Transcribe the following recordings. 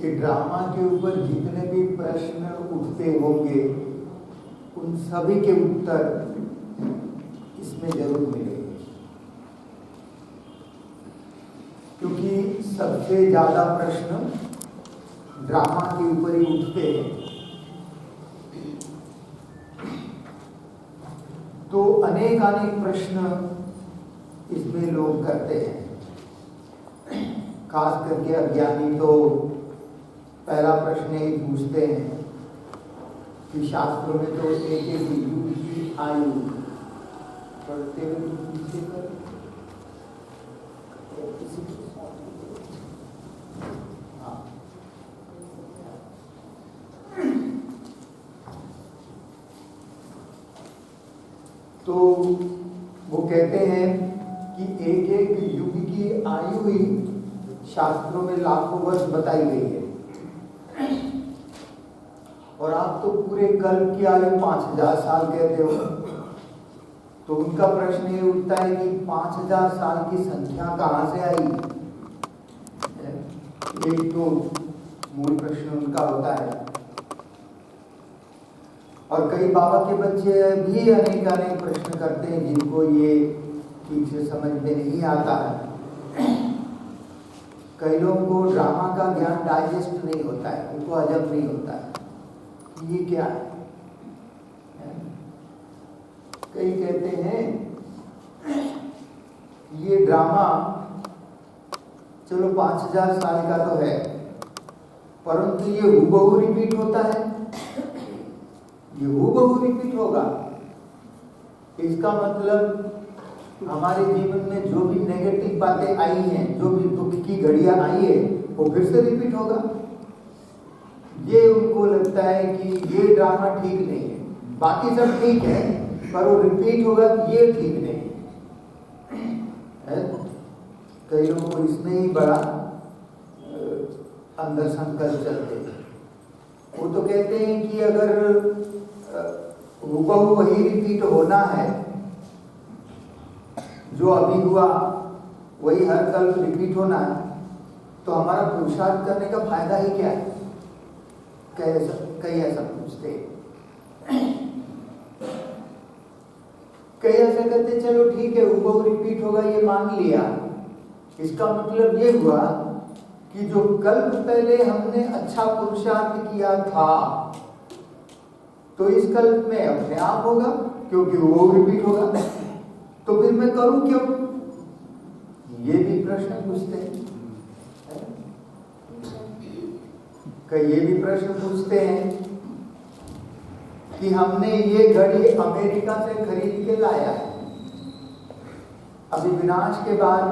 कि ड्रामा के ऊपर जितने भी प्रश्न उठते होंगे उन सभी के उत्तर इसमें जरूर मिलेंगे, क्योंकि सबसे ज्यादा प्रश्न ड्रामा के ऊपर ही उठते हैं। तो अनेक प्रश्न इसमें लोग करते हैं। खास करके अज्ञानी तो पहला प्रश्न ही पूछते हैं कि शास्त्रों में तो एक एक युग की आयु पढ़ते हुए पीछे कर तो वो कहते हैं कि एक एक युग की आयु ही शास्त्रों में लाखों वर्ष बताई गई है, और आप तो पूरे कल्प की आयु 5000 साल कहते हो। तो उनका प्रश्न ये उठता है कि 5000 साल की संख्या कहाँ से आई? एक तो मूल प्रश्न उनका होता है। और कई बाबा के बच्चे भी अनेक प्रश्न करते हैं जिनको ये ठीक से समझ में नहीं आता है। कई लोगों को ड्रामा का ज्ञान डाइजेस्ट नहीं होता है, उनको हजम नहीं होता है ये क्या है। कई कहते हैं ये ड्रामा चलो 5000 साल का तो है, परंतु ये हूबहू रिपीट होता है, ये हूबहू रिपीट होगा। इसका मतलब हमारे जीवन में जो भी नेगेटिव बातें आई हैं, जो भी दुख की घड़ियां आई है, वो फिर से रिपीट होगा। ये उनको लगता है कि ये ड्रामा ठीक नहीं है, बाकी सब ठीक है पर वो रिपीट होगा, ये ठीक नहीं है। कई लोगों को इसमें ही बड़ा अंदर संकल्प चलते हैं। वो तो कहते हैं कि अगर हूबहू वही रिपीट होना है, जो अभी हुआ वही हर कल्प रिपीट होना है, तो हमारा पुरुषार्थ करने का फायदा ही क्या है? कई ऐसा पूछते हैं। कई ऐसा कहते चलो ठीक है हूबहू रिपीट होगा, ये मान लिया। इसका मतलब ये हुआ कि जो कल्प पहले हमने अच्छा पुरुषार्थ किया था तो इस कल्प में अपने आप होगा, क्योंकि वो रिपीट होगा। तो फिर मैं करूं क्यों? ये भी प्रश्न पूछते हैं। कई ये भी प्रश्न पूछते हैं कि हमने ये घड़ी अमेरिका से खरीद के लाया, अभी विनाश के बाद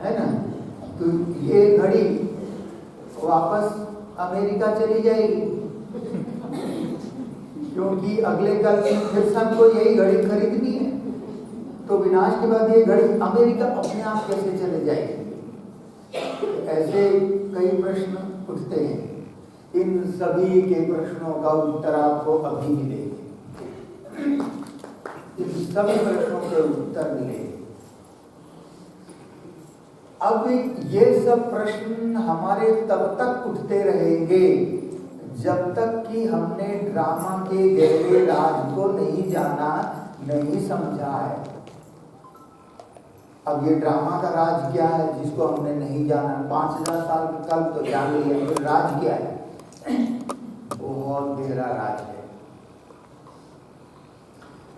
है ना, तो ये घड़ी वापस अमेरिका चली जाएगी, क्योंकि अगले कल फिर सबको यही घड़ी खरीदनी है। तो विनाश के बाद ये घड़ी अमेरिका अपने आप कैसे चले जाएगी? ऐसे कई प्रश्न उठते हैं। इन सभी के प्रश्नों का उत्तर आपको अभी मिलेगा। इन सभी प्रश्नों के उत्तर मिलेंगे। अब ये सब प्रश्न हमारे तब तक उठते रहेंगे जब तक कि हमने ड्रामा के गहरे राज को नहीं जाना, नहीं समझा है। अब ये ड्रामा का राज क्या है जिसको हमने नहीं जाना? 5000 साल कल तो जान लिया, फिर राज क्या है? बहुत गहरा राज है।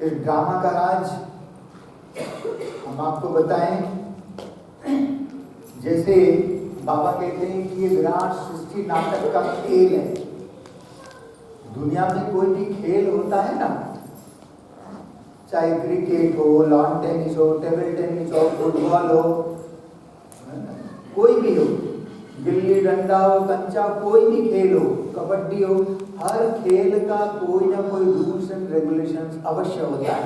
इस ड्रामा का राज हम आपको बताएं, जैसे बाबा कहते हैं कि ये विराट सृष्टि नाटक का खेल है। दुनिया में कोई भी खेल होता है ना, चाहे क्रिकेट हो, लॉन टेनिस हो, टेबल टेनिस हो, फुटबॉल हो, कोई भी हो, गिल्ली डंडा हो, कंचा, कोई भी खेल हो, कबड्डी हो, हर खेल का कोई ना कोई रूल्स एंड रेगुलेशंस अवश्य होता है,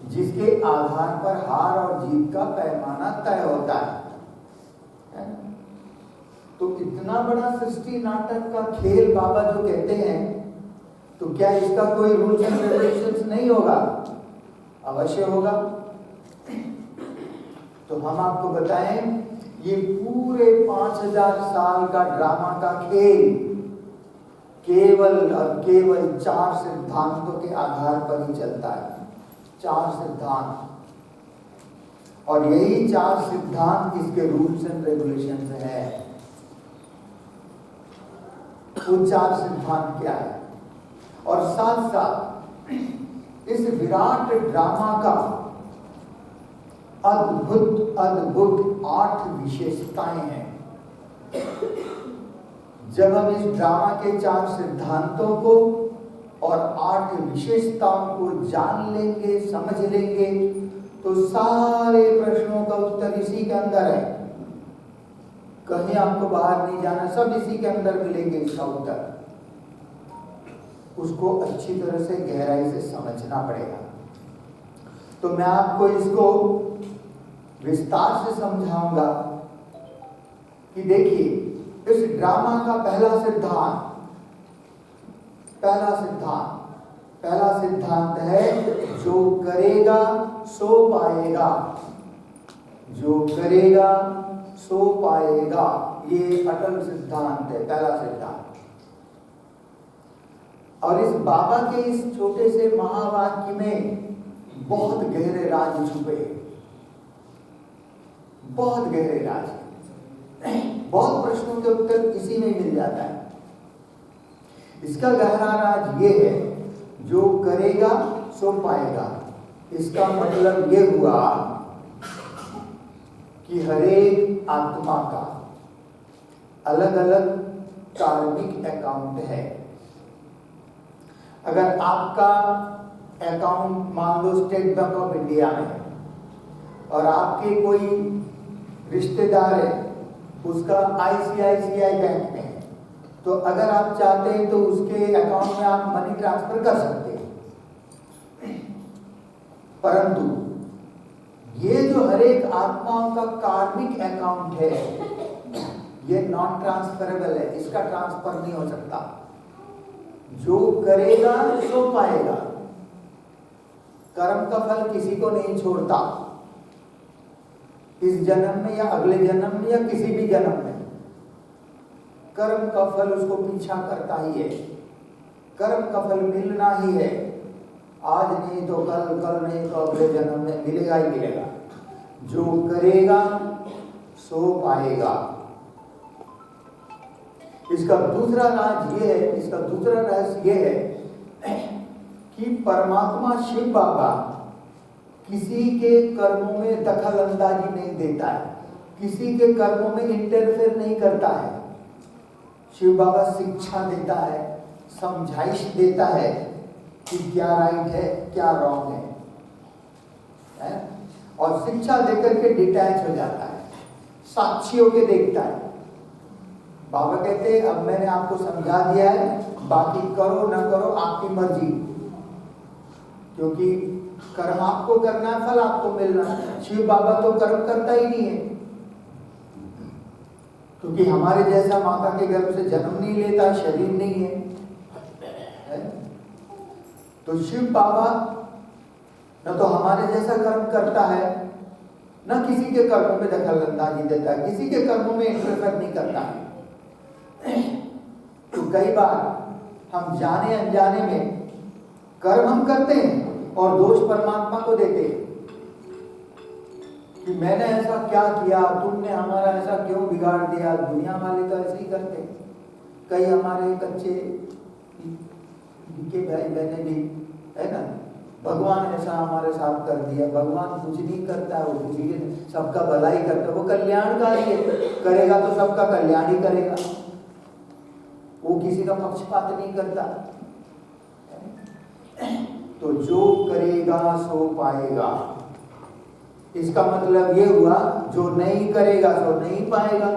जिसके आधार पर हार और जीत का पैमाना तय होता है। तो इतना बड़ा सृष्टि नाटक का खेल बाबा जो कहते हैं, तो क्या इसका कोई रूल्स एंड रेगुलेशंस नहीं होगा? अवश्य होगा। तो हम आपको बताएं, ये पूरे 5000 साल का ड्रामा का खेल केवल और केवल 4 सिद्धांतों के आधार पर ही चलता है। 4 सिद्धांत, और यही 4 सिद्धांत इसके रूल्स एंड रेगुलेशंस है। वो 4 सिद्धांत क्या है? और साथ साथ इस विराट ड्रामा का अद्भुत अद्भुत 8 विशेषताएं हैं। जब हम इस ड्रामा के 4 सिद्धांतों को और 8 विशेषताओं को जान लेंगे, समझ लेंगे, तो सारे प्रश्नों का उत्तर इसी के अंदर है। कहीं आपको बाहर नहीं जाना, सब इसी के अंदर मिलेंगे इसका उत्तर। उसको अच्छी तरह से गहराई से समझना पड़ेगा। तो मैं आपको इसको विस्तार से समझाऊंगा कि देखिए, इस ड्रामा का पहला सिद्धांत है जो करेगा सो पाएगा। जो करेगा सो पाएगा, ये अटल सिद्धांत है, पहला सिद्धांत। और इस बाबा के इस छोटे से महावाक्य में बहुत गहरे राज छुपे, बहुत गहरे राज। बहुत प्रश्नों के उत्तर इसी में मिल जाता है। इसका गहरा राज ये है, जो करेगा सो पाएगा। इसका मतलब ये हुआ कि हरेक आत्मा का अलग अलग कार्मिक अकाउंट है। अगर आपका अकाउंट मान लो स्टेट बैंक ऑफ इंडिया में है और आपके कोई रिश्तेदार है उसका ICICI बैंक में है, तो अगर आप चाहते हैं तो उसके अकाउंट में आप मनी ट्रांसफर कर सकते हैं। परंतु ये जो हरेक आत्माओं का कार्मिक अकाउंट है, ये नॉन ट्रांसफरेबल है, इसका ट्रांसफर नहीं हो सकता। जो करेगा सो पाएगा। कर्म का फल किसी को नहीं छोड़ता, इस जन्म में या अगले जन्म में या किसी भी जन्म में कर्म का फल उसको पीछा करता ही है। कर्म का फल मिलना ही है, आज नहीं तो कल, कल नहीं तो अगले जन्म में मिलेगा ही मिलेगा। जो करेगा सो पाएगा। इसका दूसरा राज ये है, इसका दूसरा रहस्य ये है कि परमात्मा शिव बाबा किसी के कर्मों में दखल अंदाजी नहीं देता है, किसी के कर्मों में इंटरफेयर नहीं करता है। शिव बाबा शिक्षा देता है, समझाइश देता है कि क्या राइट है क्या रॉन्ग है? और शिक्षा देकर के डिटैच हो जाता है, साक्षियों के देखता है। बाबा कहते हैं अब मैंने आपको समझा दिया है, बाकी करो ना करो आपकी मर्जी, क्योंकि कर्म आपको करना है, फल आपको मिलना है। शिव बाबा तो कर्म करता ही नहीं है, क्योंकि हमारे जैसा माता के गर्भ से जन्म नहीं लेता, शरीर नहीं है। तो शिव बाबा न तो हमारे जैसा कर्म करता है, न किसी के कर्मों में दखल अंदाजी देता है, किसी के कर्मों में इंटरफेयर नहीं करता है। तो कई बार हम जाने अनजाने में कर्म हम करते हैं और दोष परमात्मा को देते हैं कि मैंने ऐसा क्या किया, तुमने हमारा ऐसा क्यों बिगाड़ दिया। दुनिया वाले तो ऐसे ही करते हैं। कई हमारे कच्चे के भाई बहने भी है ना, भगवान ऐसा हमारे साथ कर दिया। भगवान कुछ नहीं करता है, वो किसी के सबका भलाई करता है, वो कल्याणकारी है, करेगा तो सबका कल्याण ही करेगा, वो किसी का पक्षपात नहीं करता। तो जो करेगा सो पाएगा, इसका मतलब ये हुआ जो नहीं करेगा सो नहीं पाएगा।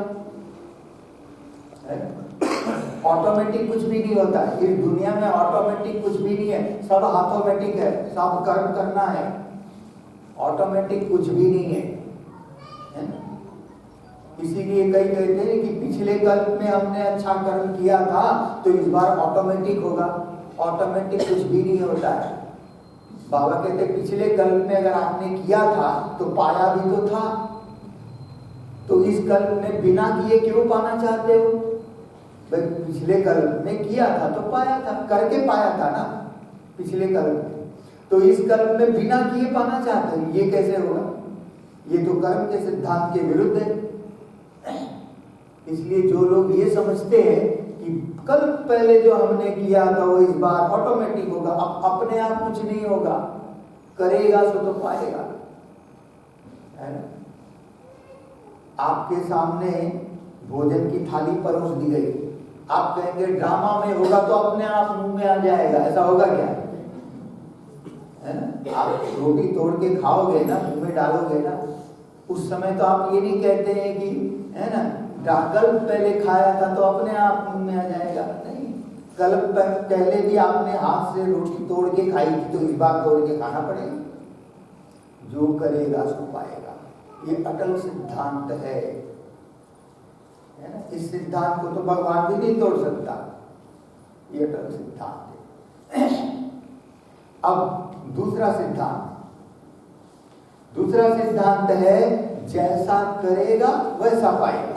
ऑटोमेटिक कुछ भी नहीं होता है इस दुनिया में, ऑटोमेटिक कुछ भी नहीं है, सब ऑटोमेटिक है, सब कर्म करना है। ऑटोमेटिक कुछ भी नहीं है ना? इसीलिए कई कहते हैं कि पिछले कल्प में हमने अच्छा कर्म किया था तो इस बार ऑटोमेटिक होगा। ऑटोमेटिक कुछ भी नहीं होता है। बाबा कहते पिछले कल्प में अगर आपने किया था तो पाया भी तो था, तो इस कल्प में बिना किए क्यों पाना चाहते हो? भाई पिछले कल्प में किया था तो पाया था, करके पाया था ना पिछले कल्प में, तो इस कल्प में बिना किए पाना चाहते हो, ये कैसे होगा? ये तो कर्म के सिद्धांत के विरुद्ध है। इसलिए जो लोग ये समझते हैं कि कल पहले जो हमने किया था वो इस बार ऑटोमेटिक होगा, अब अपने आप कुछ नहीं होगा, करेगा सो तो पाएगा, है ना? आपके सामने भोजन की थाली परोस दी गई, आप कहेंगे ड्रामा में होगा तो अपने आप मुंह में आ जाएगा, ऐसा होगा क्या? है ना? आप रोटी तोड़ के खाओगे ना, मुंह में डालोगे ना, उस समय तो आप ये नहीं कहते हैं कि है ना कल पहले खाया था तो अपने आप मुंह में आ जाएगा, नहीं। कल पहले भी आपने हाथ से रोटी तोड़ के खाई थी तो इस बार तोड़ के खाना पड़ेगा। जो करेगा सो पाएगा, ये अटल सिद्धांत है ना? इस सिद्धांत को तो भगवान भी नहीं तोड़ सकता, ये अटल सिद्धांत है। अब दूसरा सिद्धांत है जैसा करेगा वैसा पाएगा।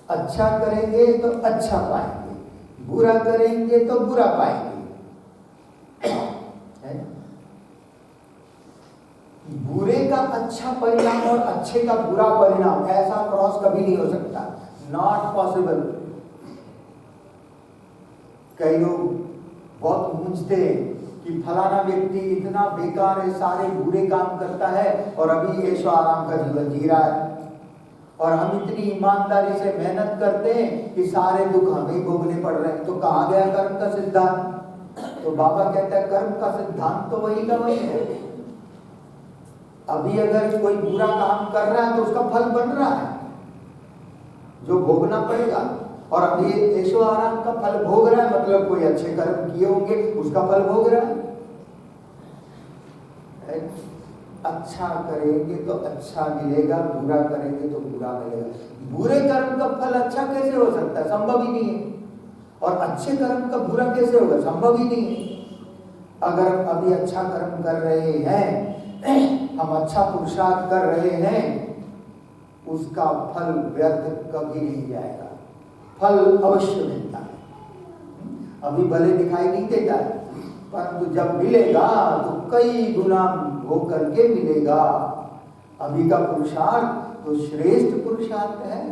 अच्छा करेंगे तो अच्छा पाएंगे, बुरा करेंगे तो बुरा पाएंगे, है? बुरे का अच्छा परिणाम और अच्छे का बुरा परिणाम, ऐसा क्रॉस कभी नहीं हो सकता, नॉट पॉसिबल। कई लोग बहुत पूछते हैं कि फलाना व्यक्ति इतना बेकार है, सारे बुरे काम करता है और अभी ऐशो आराम का जीवन जी रहा है, और हम इतनी ईमानदारी से मेहनत करते हैं कि सारे दुख हमें ही भोगने पड़ रहे हैं। तो कहाँ गया कर्म का सिद्धांत? तो बाबा कहता है कर्म का सिद्धांत तो वही का वही है। अभी अगर कोई बुरा काम कर रहा है तो उसका फल बन रहा है जो भोगना पड़ेगा, और अभी ऐशो आराम का फल भोग रहा है, मतलब कोई अच्छे कर्म किए होंगे उसका फल भोग रहा है। अच्छा करेंगे तो अच्छा मिलेगा, बुरा करेंगे तो बुरा मिलेगा। बुरे कर्म का फल अच्छा कैसे हो सकता है? संभव ही नहीं है। और अच्छे कर्म का बुरा कैसे होगा? संभव ही नहीं है। अगर अभी अच्छा कर्म कर रहे हैं, हम अच्छा पुरुषार्थ कर रहे हैं, उसका फल व्यर्थ कभी नहीं जाएगा, फल अवश्य मिलता है। अभी भले दिखाई नहीं देता है, परंतु जब मिलेगा तो कई गुना होकर के मिलेगा। अभी का पुरुषार्थ तो श्रेष्ठ पुरुषार्थ है।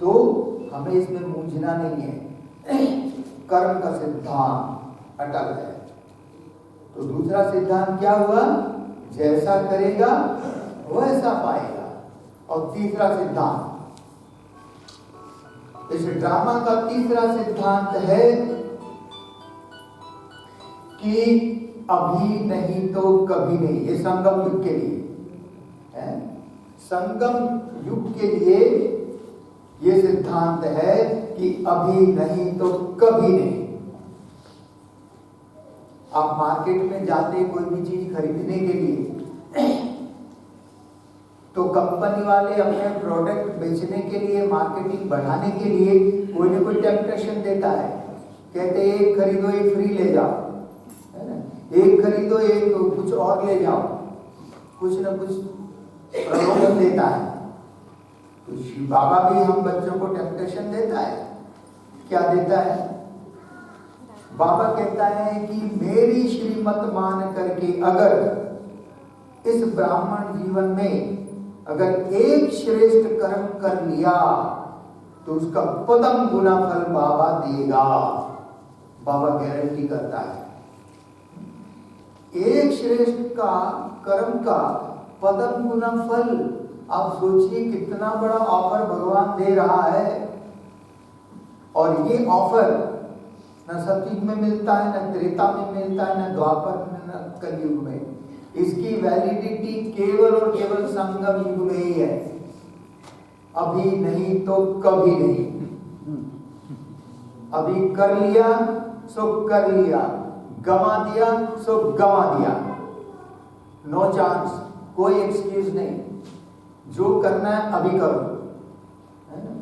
तो हमें इसमें मूंझना नहीं है, कर्म का सिद्धांत अटल है। तो दूसरा सिद्धांत क्या हुआ? जैसा करेगा वैसा पाएगा। और तीसरा सिद्धांत, इस ड्रामा का तीसरा सिद्धांत है कि अभी नहीं तो कभी नहीं। ये संगम युग के लिए है। संगम युग के लिए ये सिद्धांत है कि अभी नहीं तो कभी नहीं। आप मार्केट में जाते कोई भी चीज खरीदने के लिए, तो कंपनी वाले अपने प्रोडक्ट बेचने के लिए, मार्केटिंग बढ़ाने के लिए कोई ना कोई टेम्पटेशन देता है। कहते हैं एक खरीदो एक फ्री ले जाओ, है ना? एक खरीदो एक कुछ और ले जाओ, कुछ ना कुछ प्रलोभन देता है। तो शिव बाबा भी हम बच्चों को टेम्पटेशन देता है। क्या देता है? बाबा कहता है कि मेरी श्रीमत मान करके अगर इस ब्राह्मण जीवन में अगर एक श्रेष्ठ कर्म कर लिया तो उसका पदम गुना फल बाबा देगा। बाबा गारंटी करता है। एक श्रेष्ठ का कर्म का पदम गुना फल। आप सोचिए कितना बड़ा ऑफर भगवान दे रहा है। और ये ऑफर न सतयुग में मिलता है, न त्रेता में मिलता है, न द्वापर में, न कलयुग में। इसकी वैलिडिटी केवल और केवल संगम युग में ही है। अभी नहीं तो कभी नहीं। अभी कर लिया सो कर लिया, गवा दिया सो गवा दिया। नो चांस, कोई एक्सक्यूज नहीं। जो करना है अभी करो, है ना?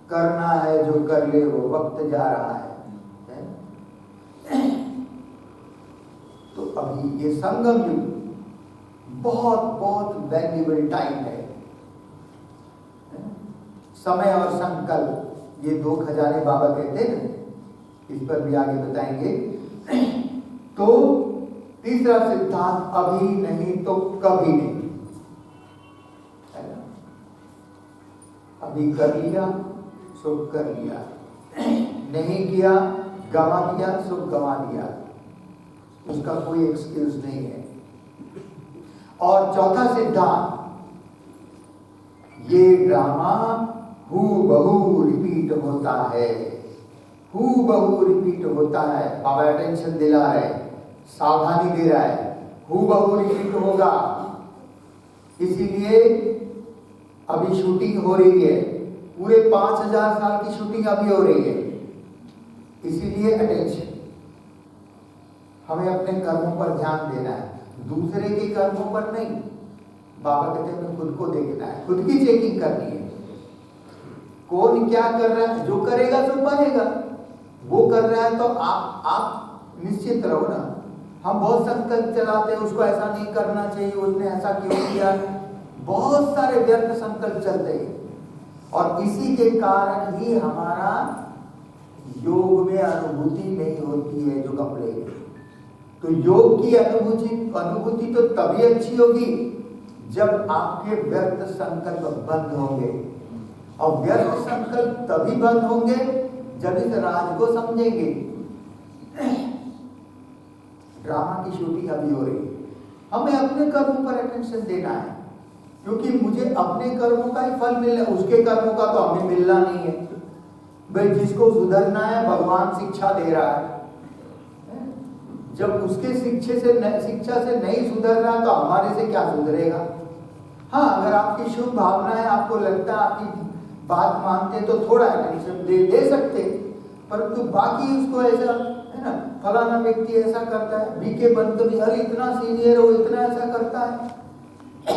करना है जो कर ले, वो वक्त जा रहा है। तो अभी ये संगम युग, बहुत बहुत वैल्यूबल टाइम है। समय और संकल्प, ये दो खजाने बाबा कहते हैं, इस पर भी आगे बताएंगे। तो तीसरा सिद्धांत, अभी नहीं तो कभी नहीं, है ना? अभी कर लिया सो कर लिया, नहीं किया गंवा दिया सो गंवा दिया, उसका कोई एक्सक्यूज नहीं है। और चौथा सिद्धांत, ये ड्रामा हूबहू रिपीट होता है, हूबहू रिपीट होता है। बाबा अटेंशन दिला रहा है, सावधानी दे रहा है, हूबहू रिपीट होगा। इसीलिए अभी शूटिंग हो रही है, पूरे 5000 साल की शूटिंग अभी हो रही है। इसीलिए अटेंशन, हमें अपने कर्मों पर ध्यान देना है, दूसरे के कर्मों पर नहीं। बाबा कहते हैं खुद को देखना है, खुद की चेकिंग करनी है। कौन क्या कर रहा है, जो करेगा सो पाएगा। वो कर रहा है तो आप निश्चित रहो ना। हम बहुत संकल्प चलाते हैं, उसको ऐसा नहीं करना चाहिए, उसने ऐसा क्यों किया, बहुत सारे व्यर्थ संकल्प चलते हैं। और इसी के कारण ही हमारा योग में अनुभूति नहीं होती है, जो कंप्लेन। तो योग की अनुभूति तो तभी अच्छी होगी जब आपके व्यर्थ संकल्प बंद होंगे। और व्यर्थ संकल्प तभी बंद होंगे जब इस राज को समझेंगे। ड्रामा की शूटिंग अभी हो रही है, हमें अपने कर्मों पर अटेंशन देना है, क्योंकि मुझे अपने कर्मों का ही फल मिलना, उसके कर्मों का तो हमें मिलना नहीं है। भाई जिसको सुधरना है भगवान शिक्षा दे रहा है, जब उसके शिक्षा से नहीं सुधर रहा तो हमारे से क्या सुधरेगा। हाँ, अगर आपकी शुभ भावना है, आपको लगता है आपकी बात मानते तो थोड़ा अटेंशन दे सकते, परंतु बाकी उसको ऐसा है ना, फलाना व्यक्ति ऐसा करता है, बीके बंद भी, अरे इतना सीनियर हो, इतना ऐसा करता है,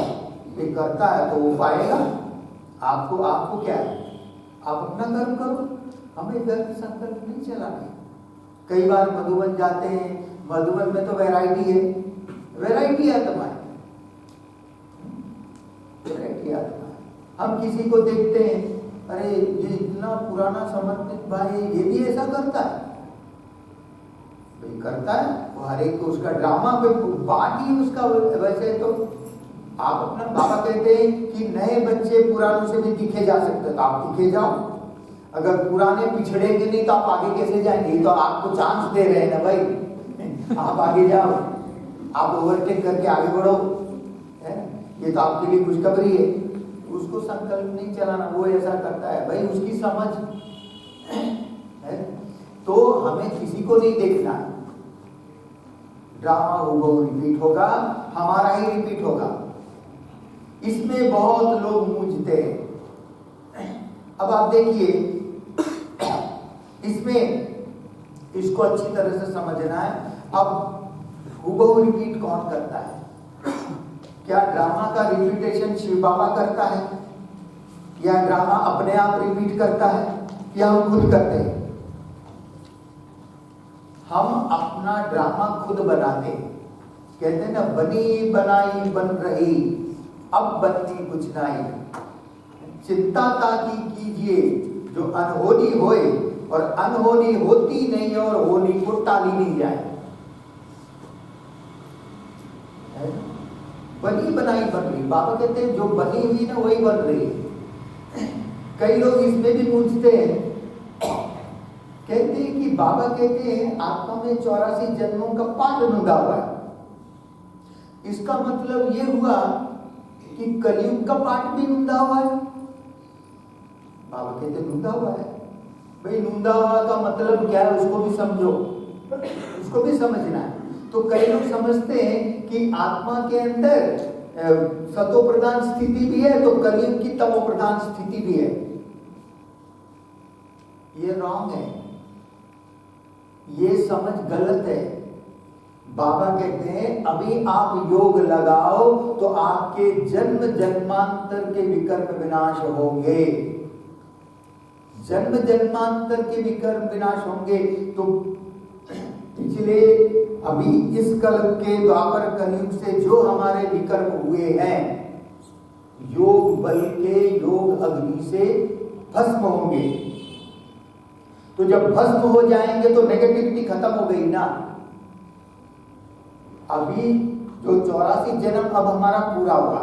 ये करता है तो वो पाएगा। आपको क्या है, आप अपना कर्म करो, हमें व्यर्थ संकल्प नहीं चलाने। कई बार मधुबन जाते हैं, मधुबन में तो वैरायटी है, वैरायटी आत्मा है, वैरायटी आत्मा है। हम किसी को देखते हैं, अरे ये इतना पुराना समर्पित भाई, ये भी ऐसा करता है, भाई करता है, वो हर एक को उसका ड्रामा पे पार्ट ही उसका। वैसे तो आप अपना, बाबा कहते हैं कि नए बच्चे पुरानों से भी दिखे जा सकते, तो आप दिखे जाओ। अगर पुराने पिछड़ेंगे नहीं तो आप आगे कैसे जाएंगे, तो आपको चांस दे रहे हैं ना भाई, आप आगे जाओ, आप ओवरटेक करके आगे बढ़ो, है? ये तो आपके लिए खुशखबरी है। उसको संकल्प नहीं चलाना, वो ऐसा करता है, भाई उसकी समझ है। तो हमें किसी को नहीं देखना, ड्रामा हूबहू रिपीट होगा, हमारा ही रिपीट होगा। इसमें बहुत लोग मूझते हैं। अब आप देखिए, इसमें इसको अच्छी तरह से समझना है। अब हूबहू रिपीट कौन करता है? क्या ड्रामा का रिपीटेशन शिव बाबा करता है, या ड्रामा अपने आप रिपीट करता है, या हम खुद करते हैं? हम अपना ड्रामा खुद बनाते हैं। कहते हैं ना, बनी बनाई बन रही, अब बनती कुछ नहीं। चिंता ताकि कीजिए जो अनहोनी होए, और अनहोनी होती नहीं है, और होनी को टाली नहीं जाए। बनी बनाई बन रही, बाबा कहते हैं जो बनी हुई ना वही बन रही है। कई लोग इसमें भी पूछते हैं, कहते हैं कि बाबा कहते हैं आत्मा में 84 जन्मों का पाठ नुदा हुआ है। इसका मतलब ये हुआ कि कलयुग का पाठ भी नुदा हुआ है। बाबा कहते नुदा हुआ है। भाई नुदा हुआ का मतलब क्या है, उसको भी समझो, उसको भी समझना है। तो कई लोग समझते हैं कि आत्मा के अंदर सतो प्रधान स्थिति भी है, तो कलयुग की तमो प्रधान स्थिति भी है। ये रॉन्ग है, ये समझ गलत है। बाबा कहते हैं अभी आप योग लगाओ तो आपके जन्म जन्मांतर के विकर्म विनाश होंगे, जन्म जन्मांतर के विकर्म विनाश होंगे। तो पिछले अभी इस कल्प के द्वापर कलयुग से जो हमारे विकल्प हुए हैं, योग बल के योग अग्नि से भस्म होंगे। तो जब भस्म हो जाएंगे तो नेगेटिविटी खत्म हो गई ना। अभी जो 84 जन्म अब हमारा पूरा हुआ,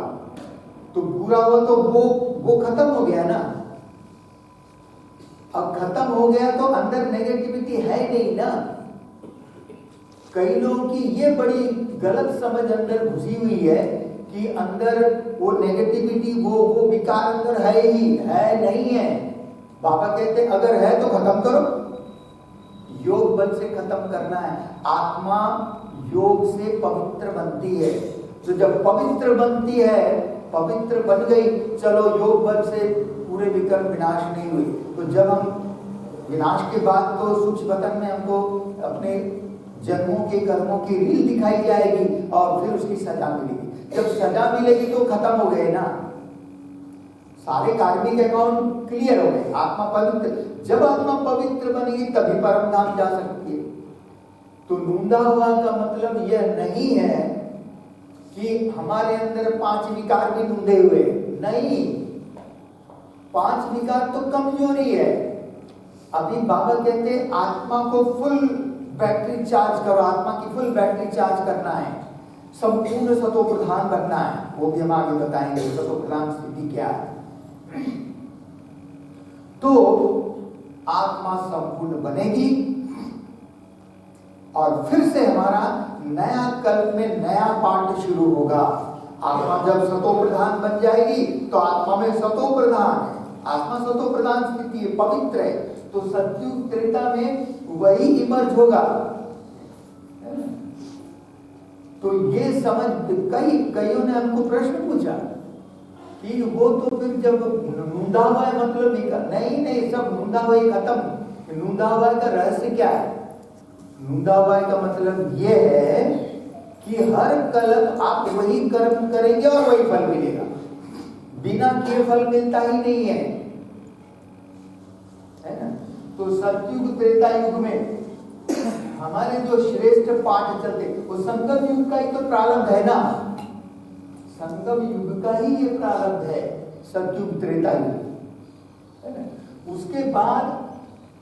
तो पूरा हुआ तो वो खत्म हो गया ना। अब खत्म हो गया तो अंदर नेगेटिविटी है नहीं ना। कई लोगों की ये बड़ी गलत समझ अंदर घुसी हुई है कि अंदर वो नेगेटिविटी वो विकार अंदर है ही है, नहीं है। बाबा कहते अगर है तो खत्म करो, योग बल से खत्म करना है। आत्मा योग से पवित्र बनती है, तो जब पवित्र बनती है, पवित्र बन गई, चलो योग बल से पूरे विकर्म विनाश नहीं हुई। तो जब हम विनाश के बाद तो सूक्ष्म बतन में हमको अपने जन्मों के कर्मों की रील दिखाई जाएगी और फिर उसकी सजा मिलेगी। जब सजा मिलेगी तो खत्म हो गए ना, सारे कार्मिक अकाउंट क्लियर हो गए। आत्मा पवित्र, जब आत्मा पवित्र बनेगी तभी परम धाम जा सकती है। तो नूंदा हुआ का मतलब यह नहीं है कि हमारे अंदर 5 विकार भी नूंदे हुए, नहीं। 5 विकार तो कमजोरी है। अभी बाबा कहते आत्मा को फुल बैटरी चार्ज करो, आत्मा की फुल बैटरी चार्ज करना है, संपूर्ण सतो प्रधान बनना है। वो भी हम आगे बताएंगे सतो प्रधान स्थिति क्या है। तो आत्मा संपूर्ण बनेगी और फिर से हमारा नया कल्प में नया पाठ शुरू होगा। आत्मा जब सतो प्रधान बन जाएगी तो आत्मा में सतो प्रधान है, आत्मा सतो प्रधान स्थिति है, पवित्र है। तो सत्युग त्रेता में वही इमर्ज होगा। तो ये समझ कईयों ने हमको प्रश्न पूछा कि वो तो फिर जब नूंदा हुआ है मतलब नहीं, सब नूंदा हुआ ही खत्म। नूंदा हुआ का रहस्य क्या है? नूंदा हुआ का मतलब ये है कि हर कल्प आप वही कर्म करेंगे और वही फल मिलेगा, बिना किए फल मिलता ही नहीं है ना। तो सतयुग त्रेता युग में हमारे जो श्रेष्ठ पाठ चलते, वो संगम युग का ही तो प्रारंभ है ना, संगम युग का ही ये प्रारंभ है, सतयुग त्रेता युग। उसके बाद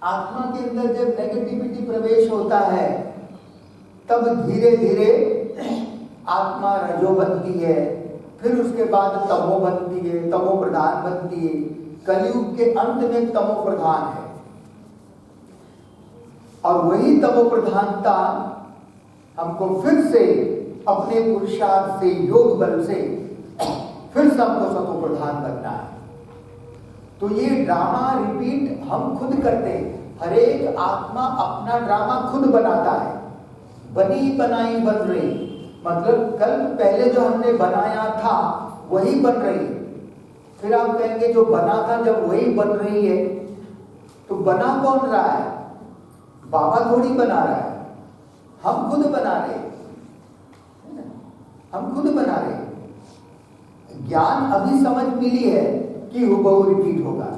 आत्मा के अंदर जब नेगेटिविटी प्रवेश होता है तब धीरे धीरे आत्मा रजो बनती है, फिर उसके बाद तमो बनती है, तमो प्रधान बनती है। कलयुग के अंत में तमो प्रधान है और वही तमो प्रधानता हमको फिर से अपने पुरुषार्थ से, योग बल से फिर से हमको सतो प्रधान बनना है। तो ये ड्रामा रिपीट हम खुद करते हैं। हर एक आत्मा अपना ड्रामा खुद बनाता है, बनी बनाई बन रही, मतलब कल पहले जो हमने बनाया था वही बन रही। फिर आप कहेंगे जो बना था जब वही बन रही है तो बना कौन रहा है? बाबा थोड़ी बना रहा है, हम खुद बना रहे, हम खुद बना रहे। ज्ञान अभी समझ मिली है कि हुबहू रिपीट होगा।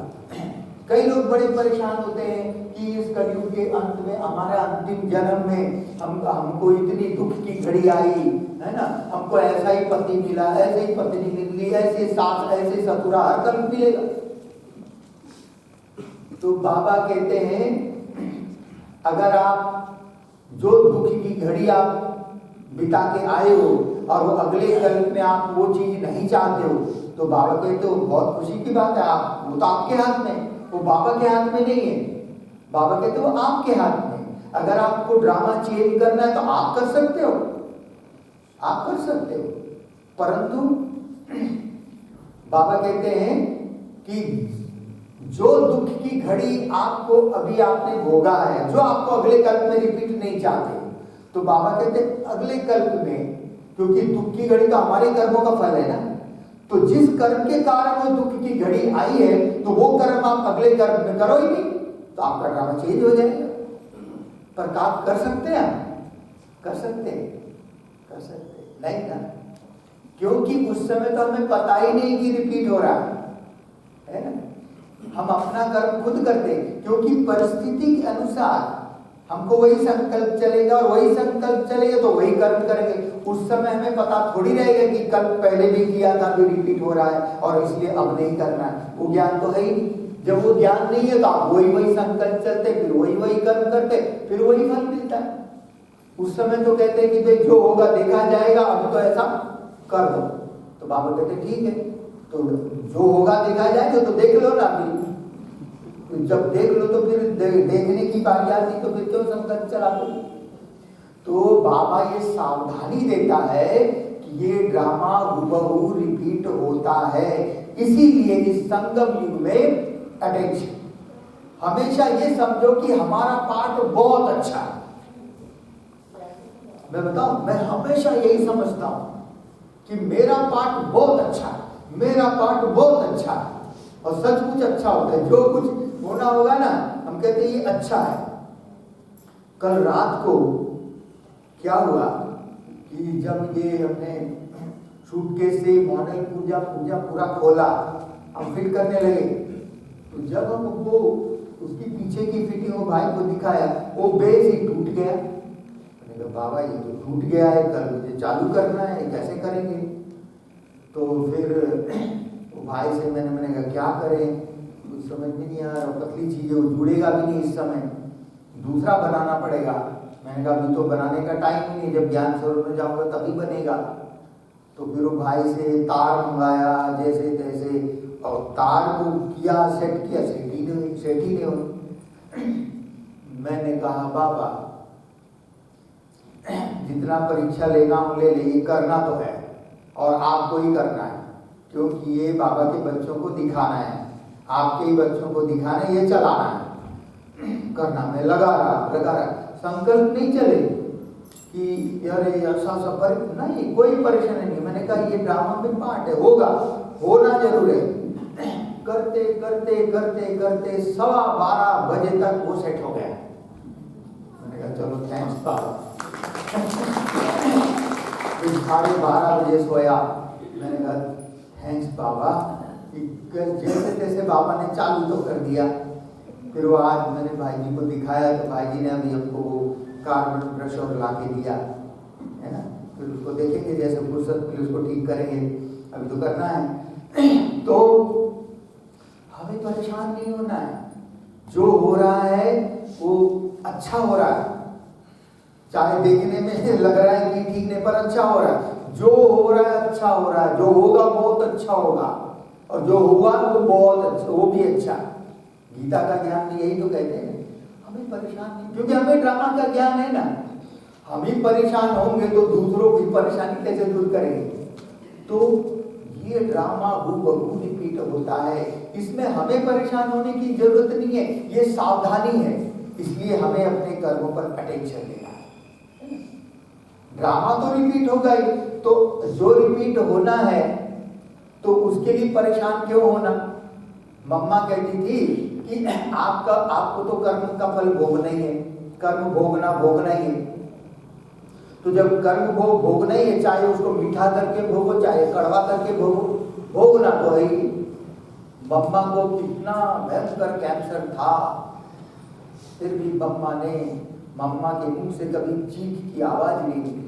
कई लोग बड़े परेशान होते हैं कि इस कलयुग के अंत में, हमारे अंतिम जन्म में हमको इतनी दुख की घड़ी आई है ना, हमको ऐसा ही पति मिला, ऐसे ही पत्नी मिली, ऐसे सास, ऐसे ससुरा, हर कल मिलेगा। तो बाबा कहते हैं अगर आप जो दुख की घड़ी आप बिता के आए हो और वो अगले कल्प में आप वो चीज नहीं चाहते हो, तो बाबा कहते हो बहुत खुशी की बात है, आप वो तो आपके हाथ में, वो बाबा के हाथ में नहीं है। बाबा कहते हो आपके हाथ में। अगर आपको ड्रामा चेंज करना है तो आप कर सकते हो, आप कर सकते हो। परंतु बाबा कहते हैं कि जो दुख की घड़ी आपको अभी आपने भोगा है, जो आपको अगले कल्प में रिपीट नहीं चाहते, तो बाबा कहते हैं अगले कल्प में, क्योंकि दुख की घड़ी तो हमारे कर्मों का फल है ना, तो जिस कर्म के कारण वो दुख की घड़ी आई है तो वो कर्म आप अगले कर्म में करो ही नहीं, तो आपका ड्रामा चेंज हो जाएगा। पर आप कर सकते हैं? कर सकते हैं? कर सकते नहीं ना, क्योंकि उस समय तो हमें पता ही नहीं कि रिपीट हो रहा है ना। हम अपना कर्म खुद करते हैं, क्योंकि परिस्थिति के अनुसार हमको वही संकल्प चलेगा और वही संकल्प चलेगा तो वही कर्म करेंगे। उस समय हमें पता थोड़ी रहेगा कि कल पहले भी किया था, भी रिपीट हो रहा है और इसलिए अब नहीं करना है। वो ज्ञान तो है ही नहीं। जब वो ज्ञान नहीं है तो आप वही संकल्प चलते, फिर वही कर्म करते, फिर वही फल मिलता है। उस समय तो कहते हैं कि भाई जो होगा देखा जाएगा, अब तो ऐसा कर दो। तो बाबा कहते ठीक है, तो जो होगा देखा जाएगा तो देख लो ना। तो जब देख लो तो फिर देखने की बारी आती तो फिर क्यों संकल्प चला दो। तो बाबा ये सावधानी देता है कि ये ड्रामा हुबहू रिपीट होता है, इसीलिए इस संगम युग में अटेंशन। हमेशा ये समझो कि हमारा पार्ट बहुत अच्छा है। मैं बताऊं, मैं हमेशा यही समझता हूं कि मेरा पार्ट बहुत अच्छा है, मेरा पार्ट बहुत अच्छा है। और सचमुच अच्छा होता है। जो कुछ होना होगा ना, हम कहते हैं ये अच्छा है। कल रात को क्या हुआ कि जब ये हमने सूटकेस से मॉडल पूजा पूरा खोला, हम फिट करने लगे, तो जब हम वो उसकी पीछे की फिटिंग वो भाई को दिखाया, वो बेस ही टूट गया। मैंने कहा बाबा ये तो टूट गया है, कल मुझे चालू करना है, कैसे करेंगे। तो फिर वो भाई से मैंने कहा क्या करें, कुछ समझ में नहीं आ रहा। पतली चीज़ है, वो जुड़ेगा भी नहीं इस समय, दूसरा बनाना पड़ेगा। मैंने कहा अभी तो बनाने का टाइम ही नहीं, जब ज्ञान स्वरूप में जाऊंगा तभी बनेगा। तो फिर वो भाई से तार मंगाया जैसे तैसे, और तार को किया, सेट किया, सेट ही नहीं हुई। मैंने कहा बाबा जितना परीक्षा लेना हो ले ले, ये करना तो है और आपको ही करना है, क्योंकि ये बाबा के बच्चों को दिखाना है, आपके ही बच्चों को दिखाना है, ये चलाना है, करना। मैं लगा रहा। संकल्प नहीं चले कि यार ऐसा पर नहीं, कोई परेशानी नहीं। मैंने कहा ये ड्रामा में पार्ट है, होगा, होना जरूर है। करते करते करते करते 12:15 बजे तक वो सेट हो गया। मैंने कहा चलो थैंक्स बाबा। 12:30 बजे सोया। मैंने कहा थैंक्स बाबा, जैसे तैसे बाबा ने चालू तो कर दिया। फिर वो आज मैंने भाई जी को दिखाया तो भाई जी ने अभी हमको वो कार्बन ब्रश और ला के दिया है ना। फिर उसको देखेंगे, जैसे फुर्सत मिली उसको ठीक करेंगे, अभी तो करना है। तो हमें परेशान नहीं होना है। जो हो रहा है वो अच्छा हो रहा है, चाहे देखने में लग रहा है कि ठीक नहीं, पर अच्छा हो रहा है। जो हो रहा है अच्छा हो रहा है, जो होगा बहुत अच्छा होगा, और जो हुआ वो बहुत अच्छा, वो भी अच्छा। गीता का ज्ञान भी यही तो कहते हैं, हमें परेशान नहीं, क्योंकि हमें ड्रामा का ज्ञान है ना। हम ही परेशान होंगे तो दूसरों की परेशानी कैसे दूर करेंगे। तो ये ड्रामा हूबहू रिपीट होता है, इसमें हमें परेशान होने की जरूरत नहीं है, ये सावधानी है। इसलिए हमें अपने कर्मों पर अटेंशन देना है। ड्रामा तो रिपीट होगा ही, तो जो रिपीट होना है तो उसके लिए परेशान क्यों होना। मम्मा कहती थी कि आपको तो कर्म का फल भोगना ही है, कर्म भोगना ही है। तो जब कर्म भोगना ही है, चाहे उसको मीठा करके भोगो चाहे कड़वा करके भोगना तो है ही। मम्मा को कितना भयंकर कैंसर था, फिर भी मम्मा के मुंह से कभी चीख की आवाज नहीं निकली।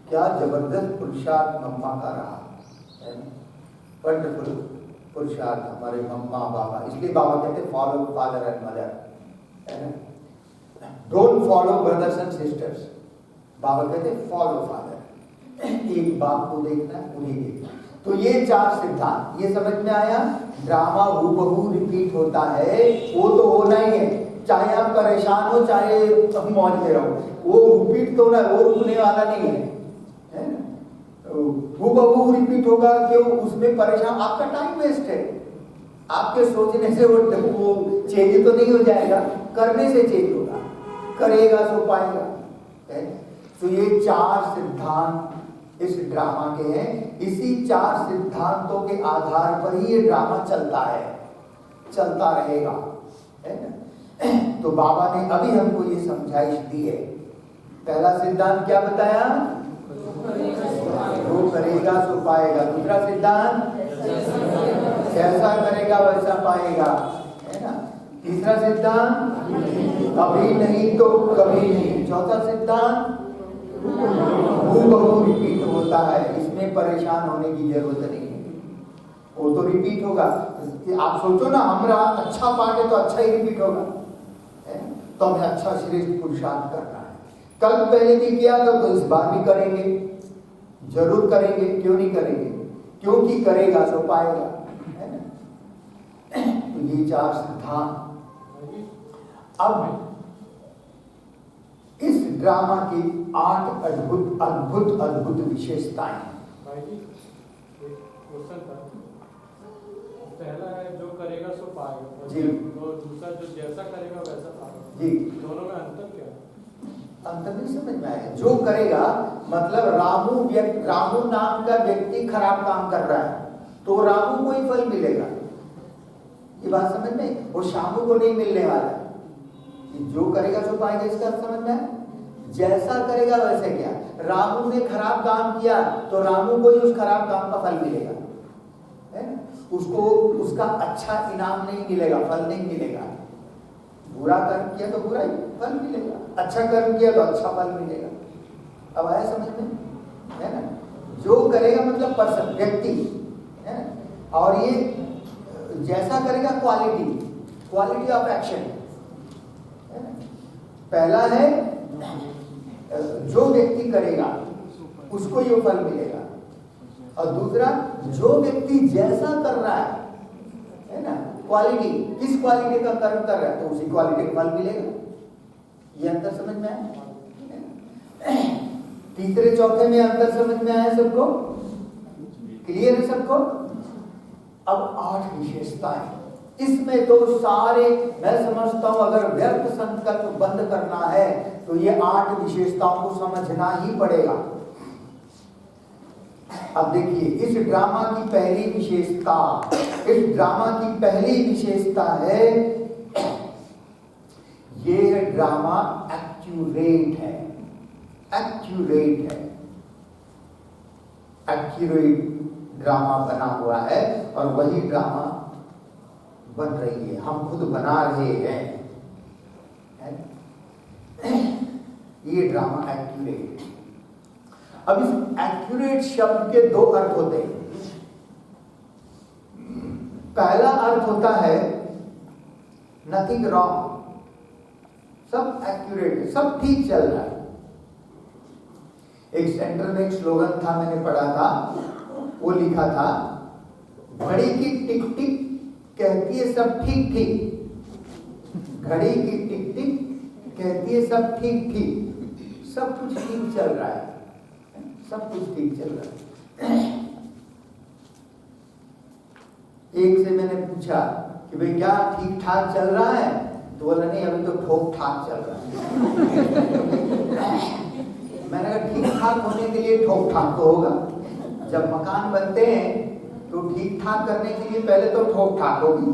क्या जबरदस्त पुरुषार्थ मम्मा का रहा है, वंडरफुल पुरुषार्थ हमारे मम्मा बाबा। इसलिए बाबा कहते फॉलो फादर एंड मदर, है ना, don't follow brothers and sisters. बाबा कहते फॉलो फादर, एक बाप को देखना उन्हें देखना। तो ये 4 सिद्धांत, ये समझ में आया। ड्रामा हूबहू रिपीट होता है, वो तो होना ही है, चाहे आप परेशान हो चाहे मौज में रहो, वो रिपीट तो ना, वो रुकने वाला नहीं है। हूबहू रिपीट होगा, क्यों, उसमें परेशान, आपका टाइम वेस्ट है। आपके सोचने से वो चेंज तो नहीं हो जाएगा, करने से चेंज होगा, करेगा सो पाएगा। तो ये 4 सिद्धांत इस ड्रामा के हैं। इसी 4 सिद्धांतों के आधार पर ही ये ड्रामा चलता है, चलता रहेगा, है ना। तो बाबा ने अभी हमको ये समझाइश दी है। पहला सिद्धांत क्या बताया, जो करेगा सो पाएगा। दूसरा सिद्धांत, जैसा करेगा वैसा पाएगा, है ना। तीसरा सिद्धांत कभी नहीं तो कभी नहीं। चौथा सिद्धांत हूबहू रिपीट होता है, इसमें परेशान होने की जरूरत नहीं है, वो तो रिपीट होगा। आप सोचो ना, हमारा अच्छा पाठ है तो अच्छा ही रिपीट होगा, तो हमें अच्छा श्रेष्ठ पुरुषार्थ करना है। कल पहले भी किया तो इस बार भी करेंगे, जरूर करेंगे, क्यों नहीं करेंगे, क्योंकि करेगा तो पाएगा, है ना। तो ये 4 सिद्धांत। अब इस ड्रामा की 8 अद्भुत अद्भुत अद्भुत विशेषताएं हैं। पहला है जो करेगा सो पाएगा जी, और दूसरा जो जैसा करेगा वैसा पाएगा जी। दोनों में अंतर क्या है? अंतर नहीं समझ में आया। जो करेगा मतलब रामू नाम का व्यक्ति खराब काम कर रहा है तो रामू को ही फल मिलेगा, ये बात समझ में। वो श्यामू को नहीं मिलने वाला। जो करेगा सो पाएगा, इसका समझ में है। जैसा करेगा वैसे क्या, रामू ने खराब काम किया तो रामू को ही उस खराब काम का फल मिलेगा, है ना। उसको उसका अच्छा इनाम नहीं मिलेगा, फल नहीं मिलेगा। बुरा कर्म किया तो बुरा ही फल मिलेगा, अच्छा कर्म किया तो अच्छा फल मिलेगा। अब आया समझ में, है ना। जो करेगा मतलब पर्सन, व्यक्ति, है ना। और ये जैसा करेगा क्वालिटी ऑफ एक्शन, है ना। पहला है जो व्यक्ति करेगा उसको ये फल मिलेगा, और दूसरा जो व्यक्ति जैसा कर रहा है ना, क्वालिटी, किस क्वालिटी का कर्म कर रहा है तो उसी क्वालिटी का फल मिलेगा। ये अंतर समझ में आया। तीसरे चौथे में अंतर समझ में आया सबको, क्लियर है सबको। अब 8 विशेषताएं, इसमें तो सारे, मैं समझता हूं अगर व्यर्थ संकल्प बंद करना है तो ये 8 विशेषताओं को समझना ही पड़ेगा। अब देखिए, इस ड्रामा की पहली विशेषता है, ये ड्रामा एक्यूरेट है। एक्यूरेट ड्रामा बना हुआ है और वही ड्रामा बन रही है, हम खुद बना रहे हैं। ये ड्रामा एक्यूरेट। अब इस एक्यूरेट शब्द के 2 अर्थ होते हैं। पहला अर्थ होता है नथिंग रॉन्ग, सब एक्यूरेट है, सब ठीक चल रहा है। एक सेंटर में एक स्लोगन था, मैंने पढ़ा था, वो लिखा था, घड़ी की टिक टिक कहती है सब ठीक ठीक, घड़ी की टिक टिक कहती है सब ठीक ठीक, सब कुछ ठीक चल रहा है, सब कुछ ठीक चल रहा है। एक से मैंने पूछा कि भाई क्या ठीक ठाक चल रहा है, तो बोला नहीं अभी तो ठोक ठाक चल रहा है। मैंने कहा ठीक ठाक होने के लिए ठोक ठाक तो होगा। जब मकान बनते हैं तो ठीक ठाक करने के लिए पहले तो ठोक ठाक होगी,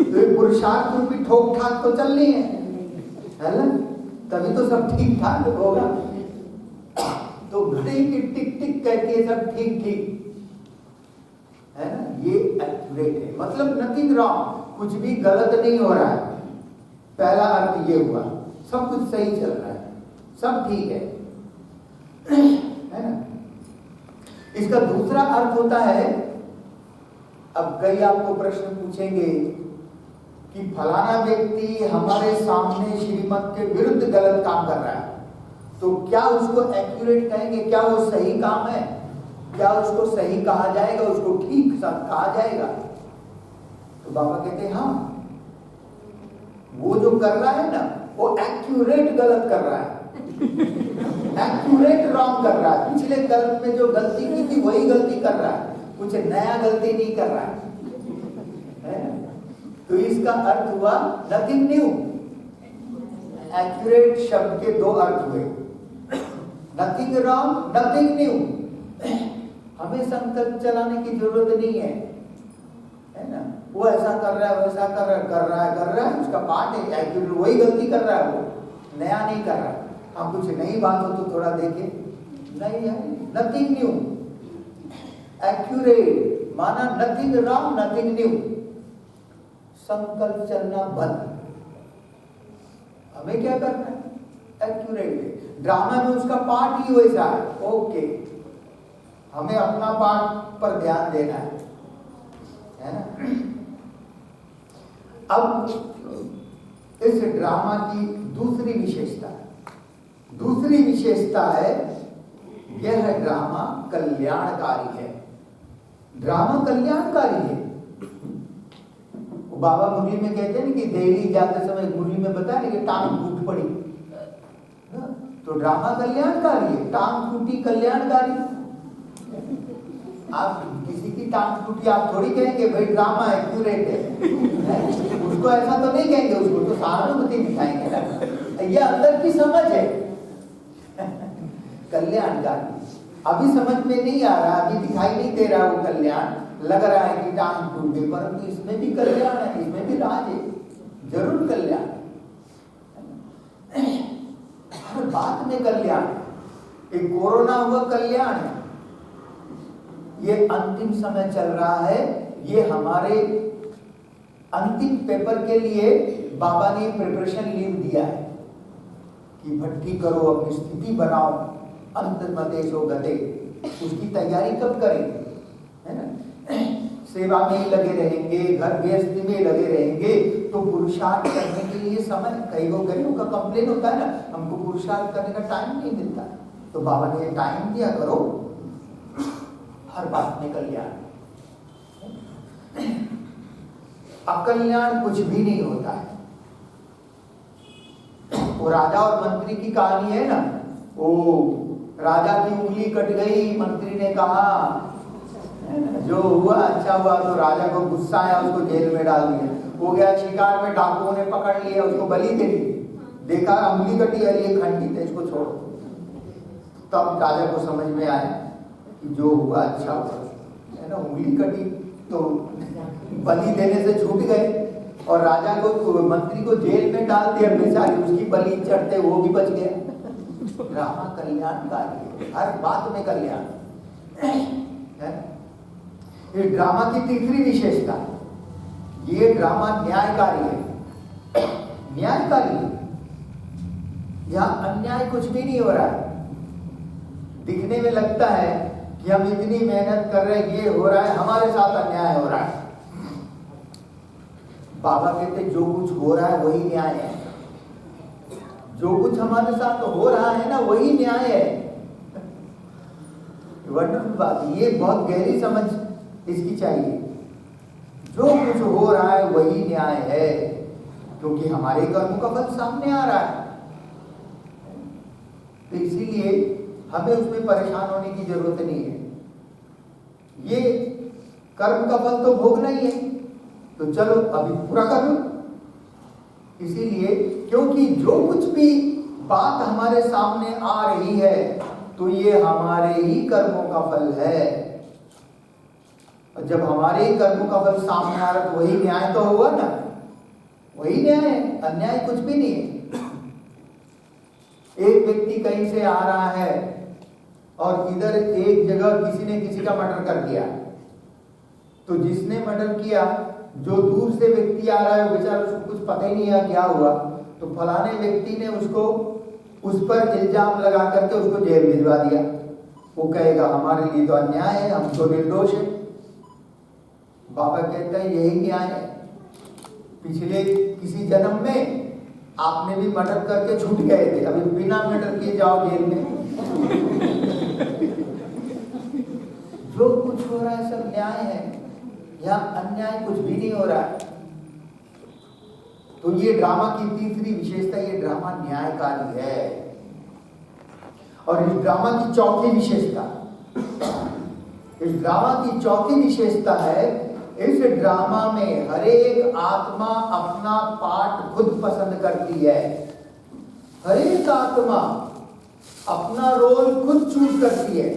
तो एक पुरुषार्थ रूपी ठोक ठाक तो चलनी है ना, तभी तो सब ठीक ठाक होगा। तो घड़ी की टिक टिक कहती है सब ठीक ठीक, है ना। ये एक्यूरेट है, मतलब नथिंग रॉन्ग, कुछ भी गलत नहीं हो रहा है। पहला अर्थ ये हुआ, सब कुछ सही चल रहा है, सब ठीक है ना। इसका दूसरा अर्थ होता है, अब कई आपको प्रश्न पूछेंगे कि फलाना व्यक्ति हमारे सामने श्रीमत के विरुद्ध गलत काम कर रहा है, तो क्या उसको एक्यूरेट कहेंगे, क्या वो सही काम है, क्या उसको सही कहा जाएगा, उसको ठीक कहा जाएगा? तो बाबा कहते हैं हाँ, वो जो कर रहा है ना वो एक्यूरेट गलत कर रहा है, एक्यूरेट रॉन्ग कर रहा है। पिछले कर्म में जो गलती की थी वही गलती कर रहा है, कुछ नया गलती नहीं कर रहा है। तो इसका अर्थ हुआ नथिंग न्यू। एक्यूरेट शब्द के 2 अर्थ हुए, नथिंग रॉन्ग, नथिंग न्यू। हमें संकल्प चलाने की जरूरत नहीं है ना। वो ऐसा कर रहा है, वैसा कर रहा है, उसका पार्ट है, एक्यूरेट वही गलती कर रहा है, वो नया नहीं कर रहा है। हम कुछ नई बात हो तो थोड़ा देखें, नहीं है, नथिंग न्यू। एक्यूरेट माना नथिंग रॉन्ग, नथिंग न्यू। संकल्प चलना बंद, हमें क्या करना है, एक्यूरेट। ड्रामा में उसका पार्ट ही वैसा है, ओके, हमें अपना पार्ट पर ध्यान देना है ना। अब इस ड्रामा की दूसरी विशेषता है, यह ड्रामा कल्याणकारी है। ड्रामा कल्याणकारी है। बाबा मुरली में कहते हैं ना कि दिल्ली जाते समय मुरली में बताया कि टांग टूट पड़ी, तो ड्रामा कल्याणकारी है। टांग टूटी कल्याणकारी। आप किसी की टांग टूटी आप थोड़ी कहेंगे भाई ड्रामा एक्यूरेट है, उसको ऐसा तो नहीं कहेंगे, उसको तो सहानुभूति दिखाएंगे ना, ये अंदर की समझ है कल्याणकारी। अभी समझ में नहीं आ रहा, अभी दिखाई नहीं दे रहा वो कल्याण, लग रहा है कि टांग टूट गई, परंतु इसमें भी कल्याण है, इसमें भी राज है, जरूर कल्याण, हर बात में कल्याण। एक कोरोना हुआ कल्याण है, ये अंतिम समय चल रहा है, ये हमारे अंतिम पेपर के लिए बाबा ने प्रिपरेशन लीव दिया है कि भट्टी करो, अपनी स्थिति बनाओ, अंतिम देशो गते, उसकी तैयारी कब करेंगे, है ना। सेवा में ही लगे रहेंगे, घर गृहस्थी में लगे रहेंगे, तो पुरुषार्थ करने के लिए समय, कई लोग का कंप्लेन होता है ना, हमको पुरुषार्थ करने का टाइम नहीं मिलता, तो बाबा ने टाइम दिया, करो, हर बात में कल्याण। अकल्याण कुछ भी नहीं होता है। वो राजा और मंत्री की कहानी है ना, वो राजा की उंगली कट गई, मंत्री ने कहा जो हुआ अच्छा हुआ, तो राजा को गुस्सा आया, उसको जेल में डाल दिया। वो गया शिकार में, डाकुओं ने पकड़ लिया, उसको बलि दे दी, देखा उंगली कटी है, ये खंडित है, इसको छोड़ो। तब राजा को समझ में आया कि जो हुआ अच्छा हुआ, है ना, उंगली कटी तो बलि देने से छूट गए, और राजा को, मंत्री को जेल में डाल दिया, बेचारी उसकी बलि चढ़ते वो भी बच गया। ड्रामा कल्याणकारी, हर बात में कल्याण है। ये ड्रामा की तीसरी विशेषता, ये ड्रामा न्यायकारी है। न्यायकारी है, यहां अन्याय कुछ भी नहीं हो रहा है। दिखने में लगता है कि हम इतनी मेहनत कर रहे हैं, ये हो रहा है, हमारे साथ अन्याय हो रहा है। बाबा कहते जो कुछ हो रहा है वही न्याय है, जो कुछ हमारे साथ हो रहा है ना वही न्याय है। वंडरफुल बात, ये बहुत गहरी समझ इसकी चाहिए। जो कुछ हो रहा है वही न्याय है, क्योंकि हमारे कर्मों का फल सामने आ रहा है, तो इसीलिए हमें उसमें परेशान होने की जरूरत नहीं है। ये कर्म का फल तो भोगना ही है, तो चलो अभी पूरा कर लो। इसीलिए क्योंकि जो कुछ भी बात हमारे सामने आ रही है, तो ये हमारे ही कर्मों का फल है, और जब हमारे ही कर्मों का फल सामने आ रहा है तो वही न्याय तो हुआ ना, वही न्याय है, अन्याय कुछ भी नहीं है। एक व्यक्ति कहीं से आ रहा है और इधर एक जगह किसी ने किसी का मर्डर कर दिया, तो जिसने मर्डर किया, जो दूर से व्यक्ति आ रहा है वो बेचारा, उसको कुछ पता ही नहीं है क्या हुआ, तो फलाने व्यक्ति ने उसको उस पर इल्जाम लगा करके उसको जेल भिजवा दिया। वो कहेगा हमारे लिए तो अन्याय है, हम तो निर्दोष है। बाबा कहता है यही न्याय है। पिछले किसी जन्म में आपने भी मर्डर करके छूट गए थे, अभी बिना मर्डर किए जाओ जेल में। जो कुछ हो रहा है सब न्याय है, यहाँ अन्याय कुछ भी नहीं हो रहा है। तो ये ड्रामा की तीसरी विशेषता, ये ड्रामा न्यायकारी है। और इस ड्रामा की चौथी विशेषता, इस ड्रामा की चौथी विशेषता है, इस ड्रामा में हर एक आत्मा अपना पार्ट खुद पसंद करती है। हर एक आत्मा अपना रोल खुद चूज करती है।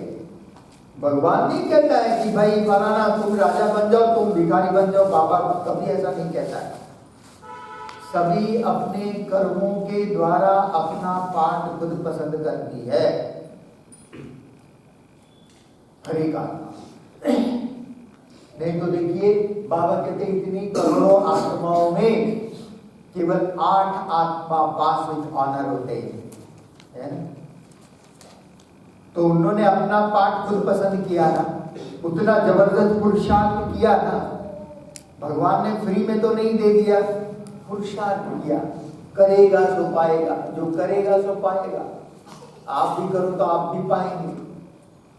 भगवान नहीं कहता है कि भाई फलाना तुम राजा बन जाओ, तुम भिखारी बन जाओ। बाबा कभी ऐसा नहीं कहता है। सभी अपने कर्मों के द्वारा अपना पार्ट खुद पसंद करती है, हर एक आत्मा। नहीं तो देखिए बाबा कहते इतनी करोड़ों आत्माओं में केवल 8 आत्मा पास विथ ऑनर होते हैं, है ना। तो उन्होंने अपना पाठ खुद पसंद किया ना, उतना जबरदस्त पुरुषार्थ किया ना, भगवान ने फ्री में तो नहीं दे दिया, पुरुषार्थ किया। करेगा सो पाएगा, जो करेगा सो पाएगा। आप भी करो तो आप भी पाएंगे।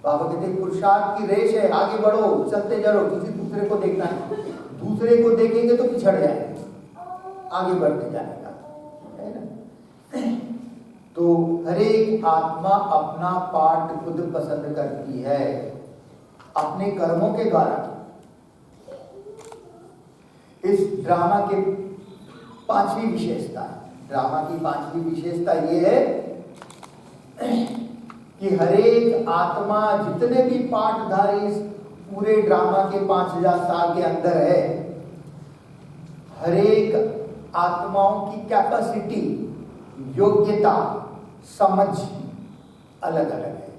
बाबा कहते पुरुषार्थ की रेस है, आगे बढ़ो, चलते चलो, किसी दूसरे को देखना है, दूसरे को देखेंगे तो पिछड़ जाए, आगे बढ़ते जाएगा, है ना। तो हर एक आत्मा अपना पाठ खुद पसंद करती है अपने कर्मों के द्वारा। इस ड्रामा के 5वीं विशेषता, ड्रामा की 5वीं विशेषता ये है कि हर एक आत्मा जितने भी पाठधारी इस पूरे ड्रामा के 5000 साल के अंदर है, हर एक आत्माओं की कैपेसिटी, योग्यता, समझ अलग अलग है।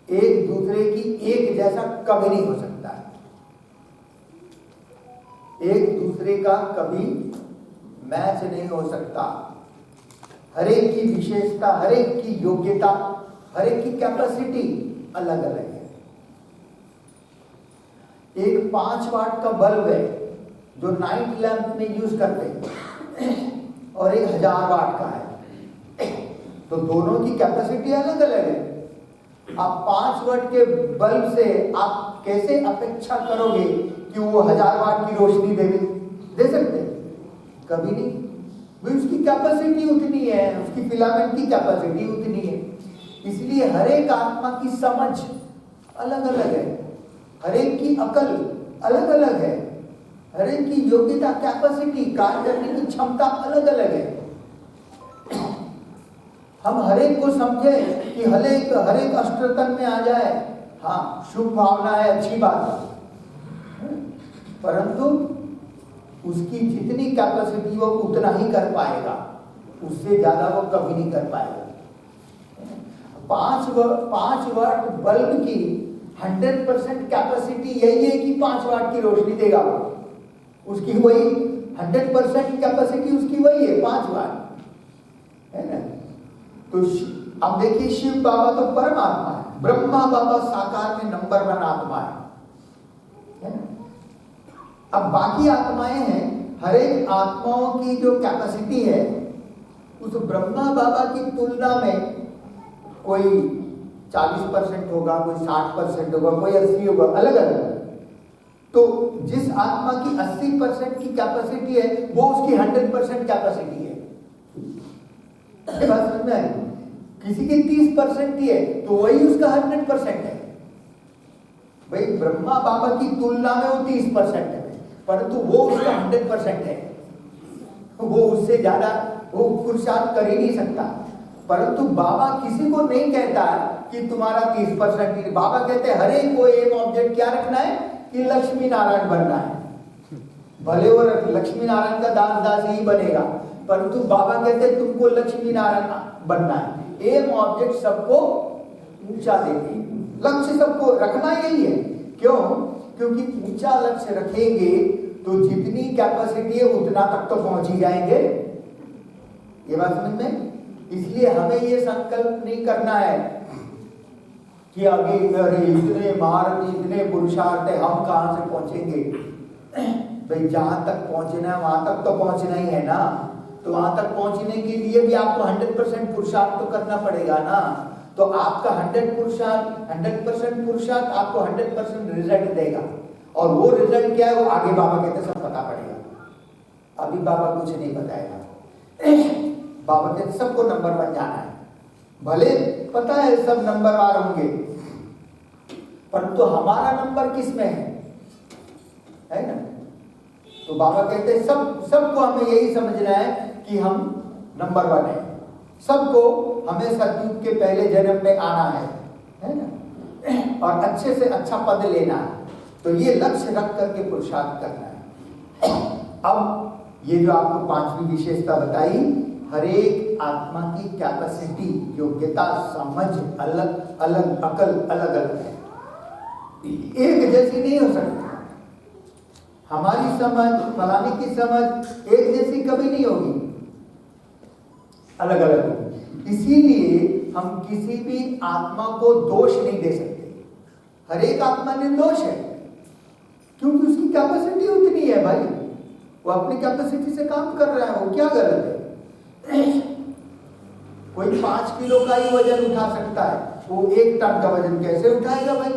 एक दूसरे की एक जैसा कभी नहीं हो सकता है, एक दूसरे का कभी मैच नहीं हो सकता। हर एक की विशेषता, हर एक की योग्यता, हर एक की कैपेसिटी अलग अलग है। एक 5 वाट का बल्ब है जो नाइट लैंप में यूज करते हैं, और एक 1000 वाट का है, तो दोनों की कैपेसिटी अलग अलग है। आप 5 वाट के बल्ब से आप कैसे अपेक्षा करोगे कि वो 1000 वाट की रोशनी दे सकते? कभी नहीं। भी उसकी कैपेसिटी उतनी है, उसकी फिलामेंट की कैपेसिटी उतनी है। इसलिए हर एक आत्मा की समझ अलग अलग है, हर एक की अकल अलग अलग है, हर एक की योग्यता, कैपेसिटी, कार्य करने की क्षमता अलग अलग है। हम हर एक को समझे कि हर एक अष्टतन में आ जाए, हाँ शुभ भावना है, अच्छी बात है, परंतु उसकी जितनी कैपेसिटी वो उतना ही कर पाएगा, उससे ज्यादा वो कभी नहीं कर पाएगा। 5 वाट बल्ब की 100% कैपेसिटी यही है कि 5 वाट की रोशनी देगा वो, उसकी वही 100% कैपेसिटी उसकी वही है, 5 वाट, है ना। तो अब देखिए, शिव बाबा तो परमात्मा है, ब्रह्मा बाबा साकार में नंबर 1 आत्मा है ना। अब बाकी आत्माएं हैं, हर एक आत्माओं की जो कैपेसिटी है उस ब्रह्मा बाबा की तुलना में कोई 40% होगा, कोई 60% होगा, कोई 80 होगा, अलग अलग। तो जिस आत्मा की 80% की कैपेसिटी है वो उसकी 100% कैपेसिटी है। ये बात समझ में आई? किसी की 30% की है तो वही उसका 100% है। भाई ब्रह्मा बाबा की तुलना में वो 30% है, परंतु वो उसका 100% है, वो उससे ज्यादा वो पुरुषार्थ कर ही नहीं सकता। परंतु बाबा किसी को नहीं कहता कि तुम्हारा 30%, बाबा कहते हैं हर एक को एम ऑब्जेक्ट क्या रखना है कि लक्ष्मी नारायण बनना है। भले वो लक्ष्मी नारायण का दास ही बनेगा, परंतु बाबा कहते हैं तुमको लक्ष्मी नारायण बनना है। एम ऑब्जेक्ट सबको ऊंचा देती, लक्ष्य सबको रखना यही है। क्यों? क्योंकि ऊंचा लक्ष्य रखेंगे तो जितनी कैपेसिटी है उतना तक तो पहुंच ही जाएंगे। ये बात समझ में? इसलिए हमें ये संकल्प नहीं करना है कि आगे इतने महारथी, इतने पुरुषार्थ है, हम कहां से पहुंचेंगे। भाई जहां तक पहुंचना है वहां तक तो पहुंचना ही है ना। तो वहां तक पहुंचने के लिए भी आपको 100% पुरुषार्थ तो करना पड़ेगा ना। तो आपका 100% पुरुषार्थ आपको 100% रिजल्ट देगा। और वो रिजल्ट क्या है वो आगे बाबा कहते सब पता पड़ेगा। अभी बाबा कुछ नहीं बताएगा। बाबा कहते सबको नंबर 1 जाना है। भले पता है सब नंबरवार होंगे, परंतु हमारा नंबर किस में है ना। तो बाबा कहते हैं सबको हमें यही समझना है कि हम नंबर 1 है। सबको हमें सतयुग के पहले जन्म में आना है ना, और अच्छे से अच्छा पद लेना है। तो ये लक्ष्य रख करके पुरुषार्थ करना है। अब ये जो आपको 5वीं विशेषता बताई, हर एक आत्मा की कैपेसिटी, योग्यता, समझ अलग अलग, अकल अलग अलग है, एक जैसी नहीं हो सकती। हमारी समझ, फलाने की समझ एक जैसी कभी नहीं होगी, अलग अलग होगी। इसीलिए हम किसी भी आत्मा को दोष नहीं दे सकते। हर एक आत्मा निर्दोष है, क्योंकि उसकी कैपेसिटी उतनी है भाई, वो अपनी कैपेसिटी से काम कर रहा है, वो क्या गलत है? कोई 5 किलो का ही वजन उठा सकता है, वो 1 टन का वजन कैसे उठाएगा भाई?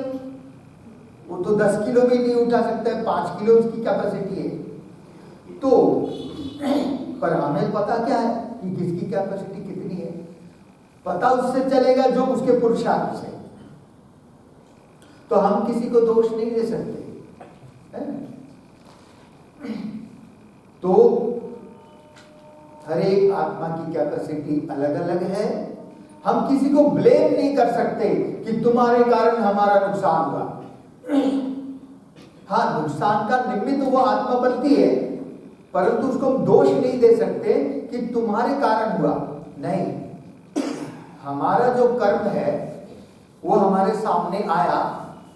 वो तो 10 किलो भी नहीं उठा सकता है, 5 किलो उसकी कैपेसिटी है। तो पर हमें पता क्या है कि किसकी कैपेसिटी कितनी है? पता उससे चलेगा जो उसके पुरुषार्थ से। तो हम किसी को दोष नहीं दे सकते, है? तो हर एक आत्मा की कैपेसिटी अलग अलग है। हम किसी को ब्लेम नहीं कर सकते कि तुम्हारे कारण हमारा नुकसान हुआ। हाँ, नुकसान का निमित्त वो आत्मा बनती है, परंतु उसको हम दोष नहीं दे सकते कि तुम्हारे कारण हुआ। नहीं, हमारा जो कर्म है वो हमारे सामने आया,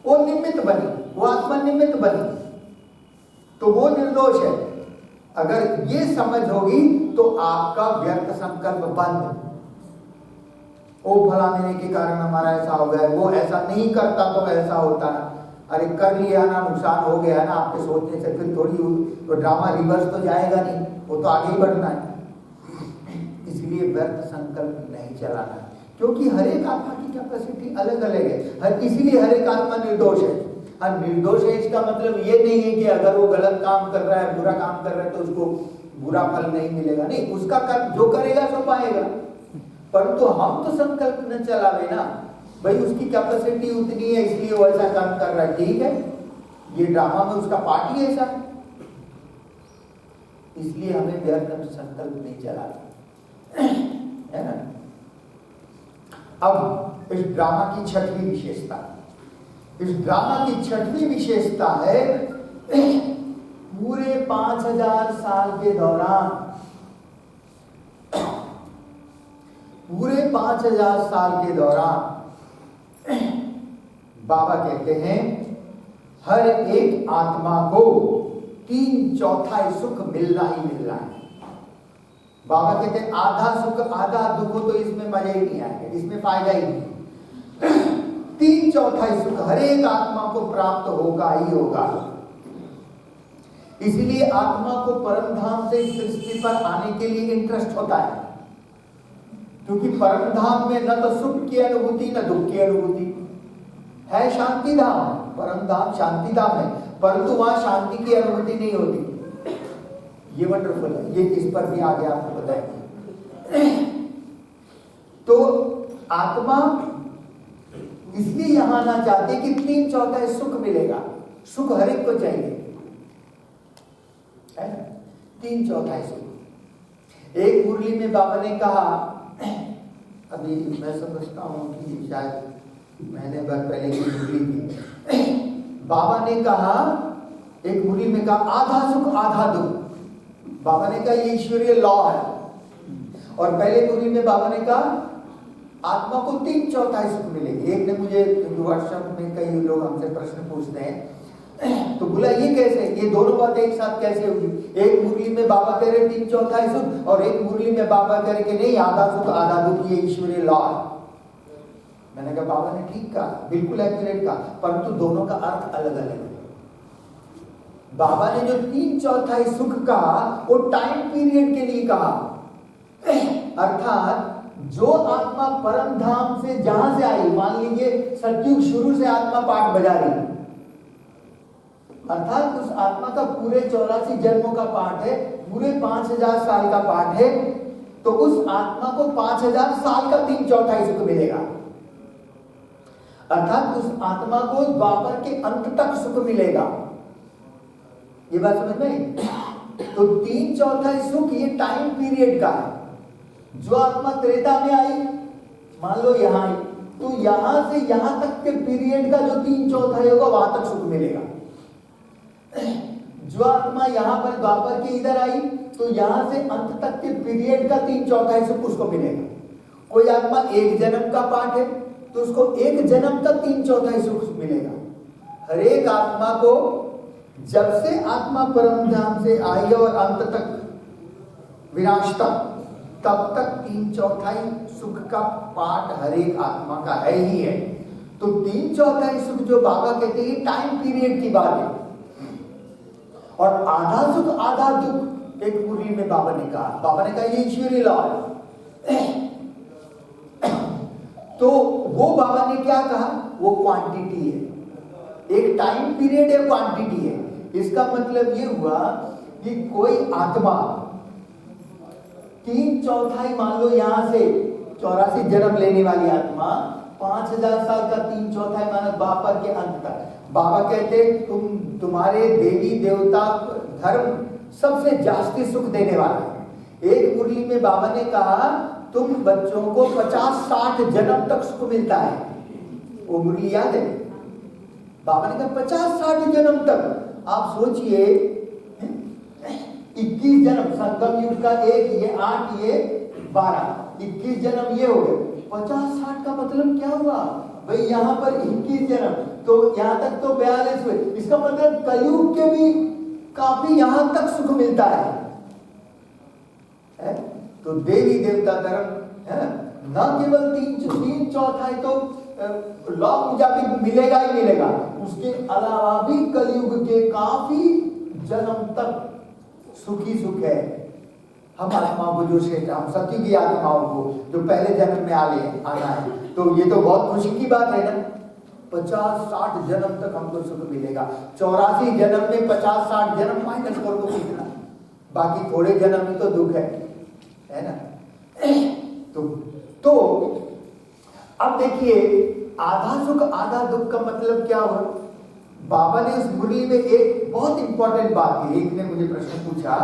वो निमित्त बनी, वो आत्मा निमित्त बनी, तो वो निर्दोष है। अगर ये समझ होगी तो आपका व्यर्थ संकल्प बंद। ओ फलाने के कारण हमारा ऐसा हो गया, वो ऐसा नहीं करता तो ऐसा होता है। अरे कर लिया ना, नुकसान हो गया ना, आपके सोचने से फिर थोड़ी तो ड्रामा रिवर्स तो जाएगा नहीं, वो तो आगे ही बढ़ना है। इसलिए व्यर्थ संकल्प नहीं चलाना है, क्योंकि हर एक आत्मा की कैपेसिटी अलग अलग है, इसीलिए हर एक आत्मा निर्दोष है। और निर्दोष है इसका मतलब ये नहीं है कि अगर वो गलत काम कर रहा है, बुरा काम कर रहा है, तो उसको बुरा फल नहीं मिलेगा। नहीं, उसका कर्म जो करेगा सो पाएगा। परंतु हम तो संकल्प न चलावे ना भाई, उसकी कैपेसिटी उतनी है इसलिए वो ऐसा काम कर रहा है, ठीक है, ये ड्रामा में उसका पार्ट ही ऐसा है, इसलिए हमें व्यर्थ संकल्प नहीं चलाना है ना। अब इस ड्रामा की छठवीं विशेषता, इस ड्रामा की छठवीं विशेषता है पूरे 5000 साल के दौरान, पूरे 5000 साल के दौरान बाबा कहते हैं हर एक आत्मा को 3/4 सुख मिलना ही मिलना है। बाबा कहते हैं आधा सुख आधा दुख हो तो इसमें मजा ही नहीं आएगा, इसमें फायदा ही नहीं। 3/4 सुख हर एक आत्मा को प्राप्त होगा ही होगा। इसीलिए आत्मा को परम धाम से इस सृष्टि पर आने के लिए इंटरेस्ट होता है, क्योंकि परम धाम में न तो सुख की अनुभूति न दुख की अनुभूति है। शांति धाम, परम धाम शांति धाम है, परंतु वहां शांति की अनुभूति नहीं होती। ये वंडरफुल है, ये इस पर भी आगे आपको बताएंगे। तो आत्मा इसलिए यहां आना चाहते कि 3/4 सुख मिलेगा। सुख हर एक को चाहिए, है ना, 3/4 सुख। एक मुरली में बाबा ने कहा, अभी मैं समझता हूं कि शायद महीने भर पहले की मुरली थी, बाबा ने कहा, एक मुरली में कहा आधा सुख आधा दुख। बाबा ने कहा ये ईश्वरीय लॉ है। और पहले मुरली में बाबा ने कहा आत्मा को 3/4 सुख मिलेगी। एक ने मुझे व्हाट्सएप में कई लोग हमसे प्रश्न पूछते हैं, तो बोला ये कैसे, ये दोनों बातें एक साथ कैसे होगी? एक मुरली में बाबा कह रहे 3/4 सुख और एक मुरली में बाबा कह रहे कि नहीं आधा सुख आधा दुख, ये ईश्वरीय लॉ है। मैंने कहा बाबा ने ठीक कहा, बिल्कुल एक्यूरेट कहा, परंतु दोनों का अर्थ अलग अलग है। बाबा ने जो 3/4 सुख कहा वो टाइम पीरियड के लिए कहा, अर्थात जो आत्मा परम धाम से जहां से आई, मान लीजिए सतयुग शुरू से आत्मा पाठ बजा रही, अर्थात उस आत्मा का पूरे 84 जन्मों का पाठ है, पूरे 5000 साल का पाठ है, तो उस आत्मा को 5000 साल का 3/4 सुख मिलेगा। अर्थात उस आत्मा को द्वापर के अंत तक सुख मिलेगा। ये बात समझ में? तो 3/4 सुख ये टाइम पीरियड का है। जो आत्मा त्रेता में आई, मान लो यहां आई, तो यहां से यहां तक के पीरियड का जो 3/4 होगा वहां तक सुख मिलेगा। जो आत्मा यहां पर द्वापर के इधर आई, तो यहां से अंत तक के पीरियड का 3/4 सुख उसको मिलेगा। कोई आत्मा एक जन्म का पाठ है तो उसको एक जन्म का 3/4 सुख मिलेगा। हर एक आत्मा को जब से आत्मा परम धाम से आई और अंत तक विनाश तक, तब तक 3/4 सुख का पार्ट हर एक आत्मा का है ही है। तो 3/4 सुख जो बाबा कहते हैं टाइम पीरियड की बात है, और आधा सुख आधा दुख एक मुरली में बाबा ने कहा ये ईश्वरीय लॉ है। तो वो बाबा ने क्या कहा, वो क्वांटिटी है, एक टाइम पीरियड है, क्वांटिटी है। इसका मतलब ये हुआ कि कोई आत्मा 3/4 मान लो यहां से 84 जन्म लेने वाली आत्मा 5000 साल का 3/4 माना द्वापर के अंत तक। बाबा कहते तुम्हारे देवी देवता धर्म सबसे जास्ती सुख देने वाला है। एक मुरली में बाबा ने कहा तुम बच्चों को 50-60 जन्म तक सुख मिलता है। वो मुरली याद है? बाबा ने कहा 50-60 जन्म तक। आप सोचिए 21 जन्म, संगम युग का 1, ये 8, ये 12, 21 जन्म ये हो गए। 50-60 का मतलब क्या हुआ भाई? यहाँ पर 21 जन्म, तो यहाँ तक तो 42 हुए। इसका मतलब कलयुग के भी काफी यहाँ तक सुख मिलता है? तो देवी देवता धर्म है न केवल 3/4 तो लॉ मुताबिक मिलेगा ही मिलेगा, उसके अलावा भी कलयुग के काफी जन्म तक सुखी सुख है। हम आत्माओं को जो श्रेष्ठ, हम सत्य की आत्माओं को जो पहले जन्म में आना है, तो ये तो बहुत खुशी की बात है ना। 50-60 जन्म तक हमको सुख मिलेगा। 84 जन्म में 50-60 जन्म माइनस कर दो कितना, बाकी थोड़े जन्म में तो दुख है ना। तो अब देखिए आधा सुख आधा दुख का मतलब क्या हुआ? बाबा ने उस मुरली में एक बहुत इंपॉर्टेंट बात की। एक ने मुझे प्रश्न पूछा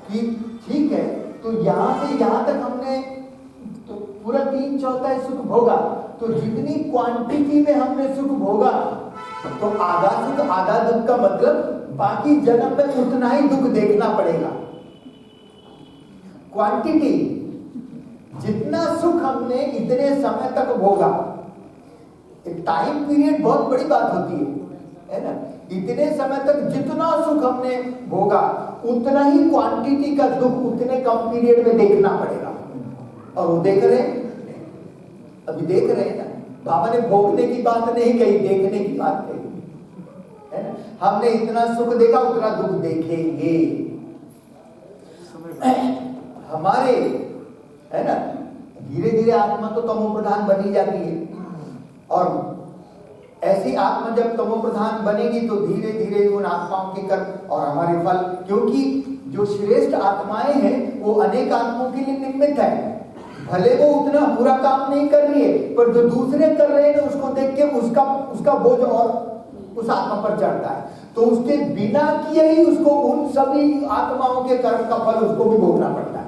कि ठीक है तो यहाँ से यहाँ तक हमने तो पूरा 3/4 सुख भोगा, तो जितनी क्वांटिटी में हमने सुख भोगा तो आधा सुख आधा दुख का मतलब बाकी जन्म में उतना ही दुख देखना पड़ेगा। क्वांटिटी जितना सुख हमने इतने समय तक भोगा, एक टाइम पीरियड बहुत बड़ी बात होती है ना। इतने समय तक जितना सुख हमने भोगा उतना ही क्वांटिटी का दुख उतने कम पीरियड में देखना पड़ेगा। और वो देख रहे हैं, अभी देख रहे हैं ना। बाबा ने भोगने की बात नहीं कही, देखने की बात कही है ना। हमने इतना सुख देखा उतना दुख देखेंगे हमारे, है ना। धीरे धीरे आत्मा तो तमो प्रधान बनी जाती है, और ऐसी आत्मा जब तमो प्रधान बनेगी तो धीरे धीरे उन आत्माओं के कर्म और हमारे फल, क्योंकि जो श्रेष्ठ आत्माएं हैं वो अनेक आत्माओं के लिए निमित्त है। भले वो उतना बुरा काम नहीं कर रही है, पर जो दूसरे कर रहे हैं उसको देख के उसका बोझ और उस आत्मा पर चढ़ता है, तो उसके बिना किए ही उसको उन सभी आत्माओं के कर्म का फल उसको भी भोगना पड़ता है।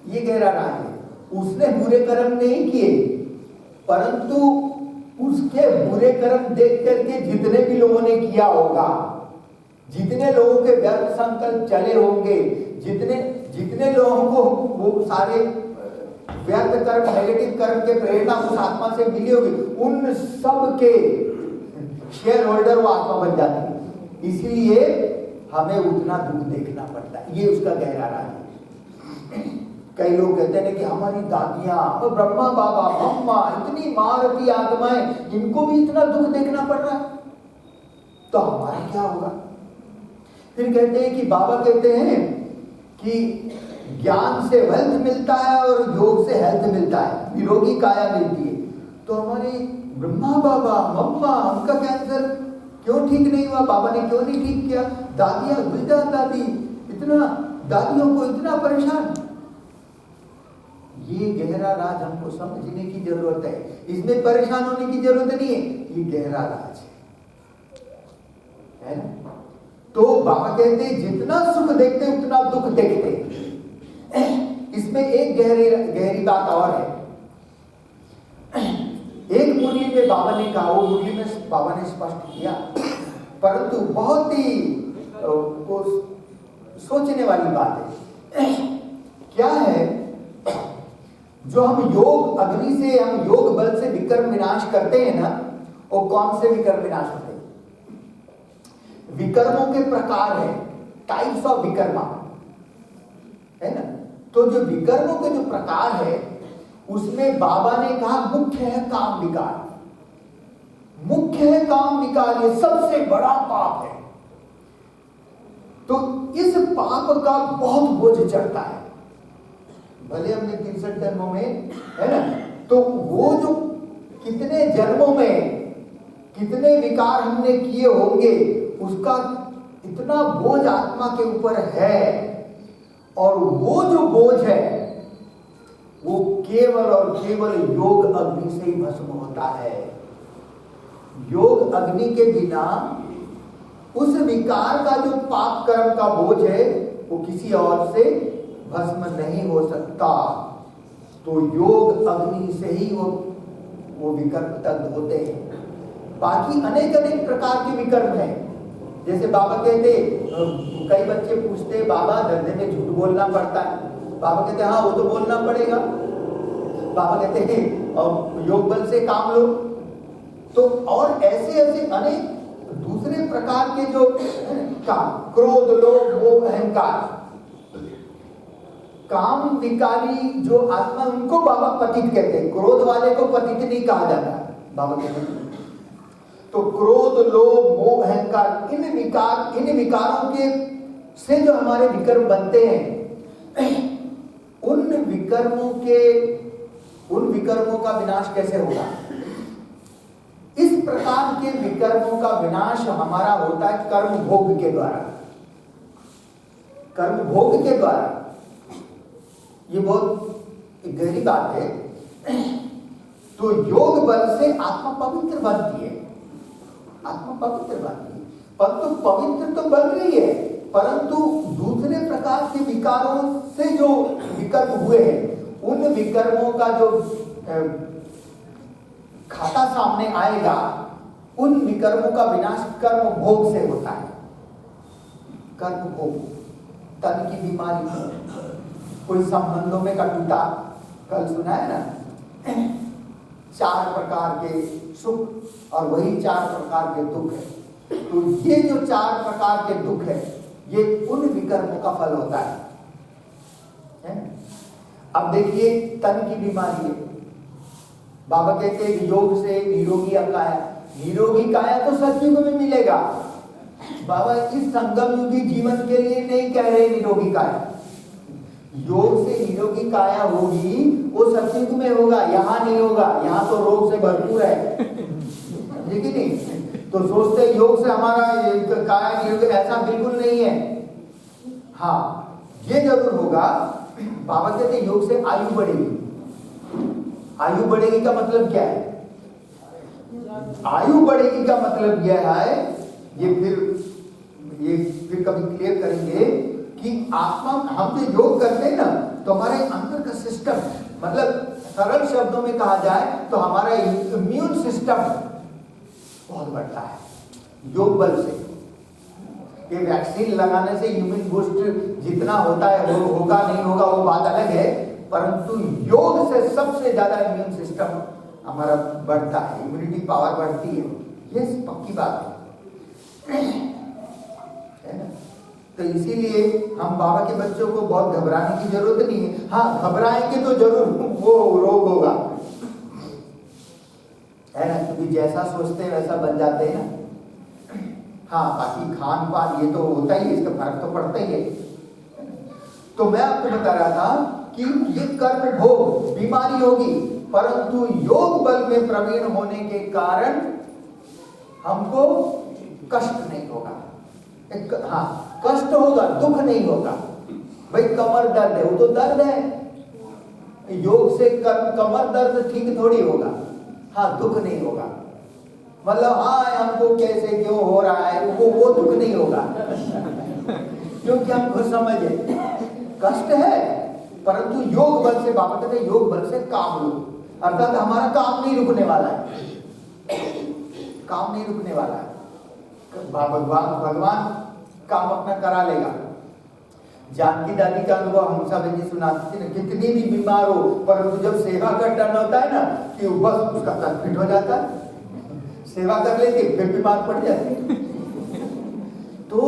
ये गहरा राज है। उसने बुरे कर्म नहीं किए, परंतु उसके बुरे कर्म देख करके जितने भी लोगों ने किया होगा, जितने लोगों के व्यर्थ संकल्प चले होंगे, जितने लोगों को वो सारे व्यर्थ कर्म नेगेटिव कर्म के प्रेरणा उस आत्मा से मिली होगी, उन सब के शेयर होल्डर वो आत्मा बन जाती है। इसलिए हमें उतना दुख देखना पड़ता है। ये उसका गहरा राज है। कई लोग कहते हैं कि हमारी दादियां, ब्रह्मा बाबा, मम्मा, इतनी मारती आत्माएं, इनको भी इतना दुख देखना पड़ रहा है, तो हमारा क्या होगा? फिर कहते हैं कि बाबा कहते हैं कि ज्ञान से वेल्थ मिलता है और योग से हेल्थ मिलता है, निरोगी काया मिलती है। तो हमारे ब्रह्मा बाबा, मम्मा, उनका कैंसर क्यों ठीक नहीं हुआ? बाबा ने क्यों नहीं ठीक किया? दादियां, वृद्धा दादी, इतना दादियों को इतना परेशान। ये गहरा राज हमको समझने की जरूरत है। इसमें परेशान होने की जरूरत नहीं है, ये गहरा राज है ना। तो बाबा कहते हैं जितना सुख देखते उतना दुख देखते। इसमें एक गहरी बात और है। एक मुरली में बाबा ने कहा, वो मुरली में बाबा ने स्पष्ट किया, परंतु बहुत ही को सोचने वाली बात है। क्या है? जो हम योग अग्नि से, हम योग बल से विकर्म विनाश करते हैं ना, वो कौन से विकर्म विनाश होते हैं? विकर्मों के प्रकार है, टाइप्स ऑफ विकर्मा, है ना। तो जो विकर्मों के जो प्रकार है उसमें बाबा ने कहा मुख्य है काम विकार। मुख्य है काम विकार, ये सबसे बड़ा पाप है। तो इस पाप का बहुत बोझ चढ़ता है, भले हमने 63 जन्मों में, है ना, तो वो जो कितने जन्मों में कितने विकार हमने किए होंगे उसका इतना बोझ आत्मा के ऊपर है। और वो जो बोझ है वो केवल और केवल योग अग्नि से ही भस्म होता है। योग अग्नि के बिना उस विकार का जो पाप कर्म का बोझ है वो किसी और से भस्म नहीं हो सकता। तो योग अग्नि से ही वो विकर्म तक होते हैं। बाकी अनेक अनेक प्रकार के विकर्म हैं। जैसे बाबा कहते, कई बच्चे पूछते बाबा धंधे में झूठ बोलना पड़ता है। बाबा कहते हाँ वो तो बोलना पड़ेगा। बाबा कहते हैं और योग बल से काम लो। तो और ऐसे ऐसे अनेक दूसरे प्रकार के जो काम, क्रोध, लोभ, मोह, अहंकार, काम विकारी जो आत्मा, उनको बाबा पतित कहते हैं। क्रोध वाले को पतित नहीं कहा जाता, बाबा कहते हैं। तो क्रोध, लोभ, मोह, अहंकार, इन विकारों के से जो हमारे विकर्म बनते हैं, उन विकर्मों का विनाश कैसे होगा? इस प्रकार के विकर्मों का विनाश हमारा होता है कर्म भोग के द्वारा। कर्म भोग के द्वारा। ये बहुत गहरी बात है। तो योग बल से आत्मा पवित्र बनती है। आत्मा पवित्र बनती है, परंतु पवित्र तो बन रही है, परंतु दूसरे प्रकार के विकारों से जो विकर्म हुए हैं, उन विकर्मों का जो खाता सामने आएगा, उन विकर्मों का विनाश कर्म भोग से होता है। कर्म भोग, तन की बीमारी, कोई संबंधों में कटुता, कल सुना है ना, 4 प्रकार के सुख और वही 4 प्रकार के दुख है। तो ये जो 4 प्रकार के दुख है, ये उन विकर्मों का फल होता है। अब देखिए तन की बीमारी है, बाबा कहते हैं योग से निरोगी काया। निरोगी काया तो सतयुग में मिलेगा। बाबा इस संगम युगी जीवन के लिए नहीं कह रहे निरोगी काया। योग से निरोगी काया होगी, वो सतयुग में होगा, यहाँ नहीं होगा। यहाँ तो रोग से भरपूर है, लेकिन नहीं तो सोचते योग से हमारा काया निरोगी, ऐसा बिल्कुल नहीं है। हाँ ये जरूर होगा। बाबा कहते योग से आयु बढ़ेगी। आयु बढ़ेगी का मतलब क्या है? आयु बढ़ेगी का मतलब यह है, ये फिर कभी क्लियर करेंगे कि आत्मा, हम जो योग करते हैं ना, तो हमारे अंदर का सिस्टम, मतलब सरल शब्दों में कहा जाए तो हमारा इम्यून सिस्टम बहुत बढ़ता है योग बल से। ये वैक्सीन लगाने से इम्यून बूस्ट जितना होता है वो होगा नहीं होगा वो बात अलग है, परंतु योग से सबसे ज्यादा इम्यून सिस्टम हमारा बढ़ता है, इम्यूनिटी पावर बढ़ती है। ये पक्की बात है ना। तो इसीलिए हम बाबा के बच्चों को बहुत घबराने की जरूरत नहीं है। हाँ घबराएंगे तो जरूर वो रोग होगा, है ना, क्योंकि जैसा सोचते हैं वैसा बन जाते हैं ना। हाँ बाकी खान पान ये तो होता ही है, इसका फर्क तो पड़ता ही है। तो मैं आपको बता रहा था कि ये कर्म भोग बीमारी होगी, परंतु योग बल में प्रवीण होने के कारण हमको कष्ट नहीं होगा। हाँ कष्ट होगा, दुख नहीं होगा। भाई कमर दर्द है, वो तो दर्द है, योग से कमर दर्द ठीक थोड़ी होगा। हाँ दुख नहीं होगा, मतलब हाँ हमको कैसे क्यों हो रहा है, वो दुख नहीं होगा क्योंकि हम खुद समझे कष्ट है, परंतु योग बल से, बाबा कहते हैं योग बल से काम लो, अर्थात हमारा काम नहीं रुकने वाला है। काम नहीं रुकने वाला है, भगवान काम अपना करा लेगा। जानकी दादी का अनुभव हम सब जी सुनाती थी ना, कितनी भी बीमार हो, परंतु जब सेवा का टर्न होता है ना कि बस उसका तन फिट हो जाता है, सेवा कर लेती फिर बीमार पड़ जाती। तो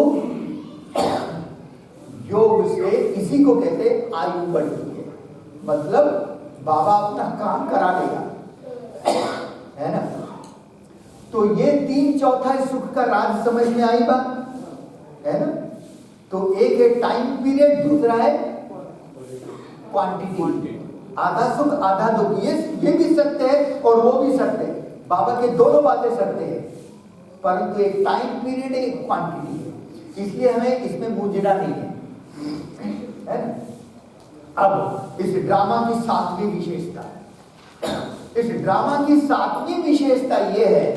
योग से इसी को कहते आयु बढ़ती है, मतलब बाबा अपना काम करा देगा, है ना। तो ये 3/4 सुख का राज समझ में आई बात, है ना। तो एक है टाइम पीरियड, दूसरा है क्वांटिटी। आधा सुख आधा दुख, ये भी सत्य है और वो भी सत्य है, बाबा के दोनों बातें सत्य है, परंतु एक टाइम पीरियड एक क्वांटिटी है, इसलिए हमें इसमें मुंझना नहीं है ना। अब इस ड्रामा की 7वीं विशेषता, इस ड्रामा की 7वीं विशेषता यह है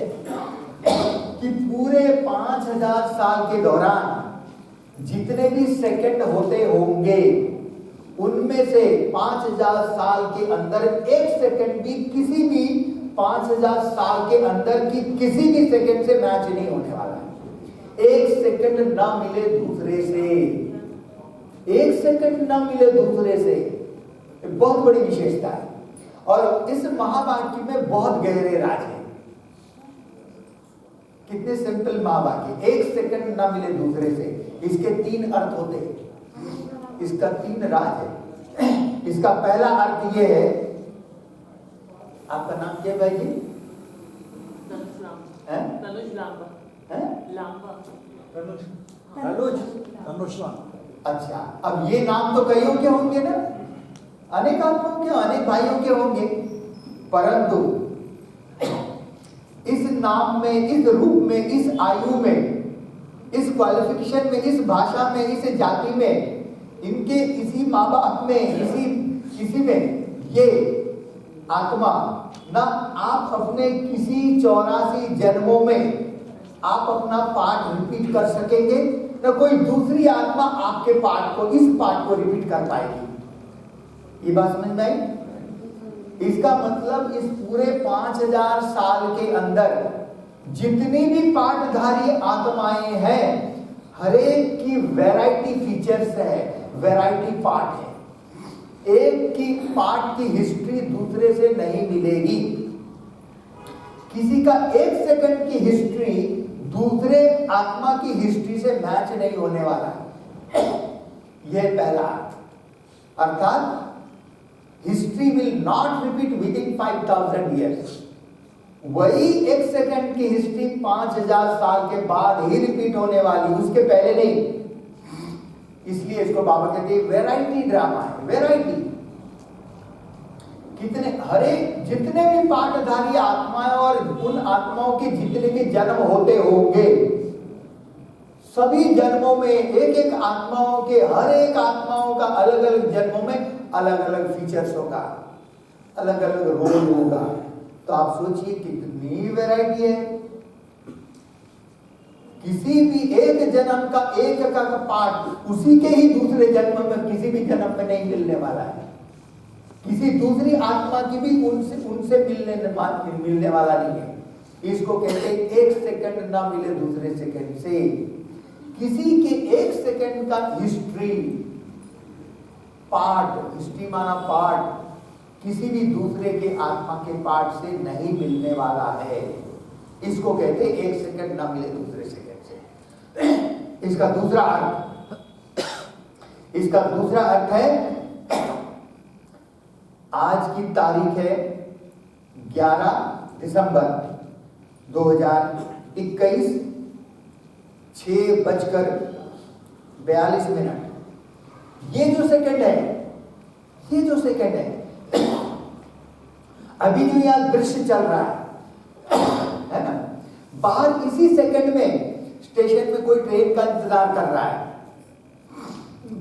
कि पूरे 5000 साल के दौरान जितने भी सेकंड होते होंगे उनमें से 5000 साल के अंदर एक सेकंड भी किसी भी 5000 साल के अंदर की किसी भी सेकंड से मैच नहीं होने वाला है। एक सेकंड ना मिले दूसरे से, एक सेकंड ना मिले दूसरे से, बहुत बड़ी विशेषता है। और इस महावाक्य में बहुत गहरे राज है। कितने सिंपल महावाक्य, एक सेकंड ना मिले दूसरे से, इसके 3 अर्थ होते हैं, इसका 3 राज है। इसका पहला अर्थ यह है, आपका नाम क्या है भाई जी? तनुज। अच्छा, अब ये नाम तो कईयों के होंगे ना, अनेक आत्माओं के, अनेक भाइयों के होंगे, परंतु इस नाम में, इस रूप में, इस आयु में, इस क्वालिफिकेशन में, इस भाषा में, इस जाति में, इनके इसी माँ बाप में, इसी में ये आत्मा ना आप अपने किसी 84 जन्मों में आप अपना पाठ रिपीट कर सकेंगे, ना कोई दूसरी आत्मा आपके पाठ को, इस पाठ को रिपीट कर पाएगी। ये बात समझ में आई? इसका मतलब इस पूरे 5000 साल के अंदर जितनी भी पाठधारी आत्माएं हैं, हर एक की वैरायटी फीचर्स है, वैरायटी पार्ट है। एक की पार्ट की हिस्ट्री दूसरे से नहीं मिलेगी। किसी का 1 सेकंड की हिस्ट्री दूसरे आत्मा की हिस्ट्री से मैच नहीं होने वाला है। यह पहला अर्थात history will not repeat with in 5000 years. वही 1 सेकंड की हिस्ट्री 5000 साल के बाद ही रिपीट होने वाली, उसके पहले नहीं। इसलिए इसको बाबा कहते हैं वैरायटी ड्रामा है, वैरायटी। कितने, हरे जितने भी पाठधारी आत्माएं और उन आत्माओं के जितने भी जन्म होते होंगे, सभी जन्मों में एक एक आत्माओं के, हर एक आत्माओं का अलग अलग जन्मों में अलग अलग फीचर्स होगा, अलग अलग रोल होगा। तो आप सोचिए कितनी वैरायटी है। किसी भी एक जन्म का एक का पार्ट उसी के ही दूसरे जन्म में किसी भी जन्म में नहीं मिलने वाला है। किसी दूसरी आत्मा की भी उनसे मिलने वाला नहीं है। इसको कहते हैं 1 सेकंड ना मिले दूसरे सेकंड से। किसी के 1 सेकंड का हिस्ट्री पार्ट, हिस्ट्री माना पार्ट, किसी भी दूसरे के आत्मा के पार्ट से नहीं मिलने वाला है। इसको कहते हैं 1 सेकंड ना मिले दूसरे सेकंड से। इसका दूसरा अर्थ है, आज की तारीख है 11 दिसंबर 2021, 6:42। ये जो सेकंड है, अभी जो यहां दृश्य चल रहा है ना, बाहर इसी सेकंड में स्टेशन में कोई ट्रेन का इंतजार कर रहा है,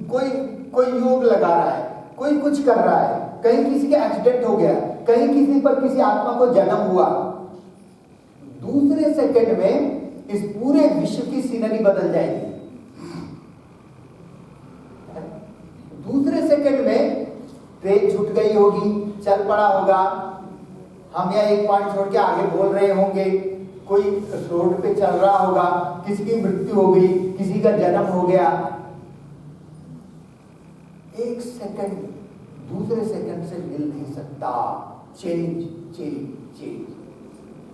कोई योग लगा रहा है, कोई कुछ कर रहा है, कहीं किसी का एक्सीडेंट हो गया, कहीं किसी पर किसी आत्मा को जन्म हुआ। दूसरे सेकंड में इस पूरे विश्व की सीनरी बदल जाएगी। दूसरे सेकंड में ट्रेन छूट गई होगी, चल पड़ा होगा, हम यहाँ एक पॉइंट छोड़ के आगे बोल रहे होंगे, कोई रोड पे चल रहा होगा, किसी की मृत्यु हो गई, किसी का जन्म हो गया। 1 सेकंड दूसरे सेकंड से मिल नहीं सकता। चेंज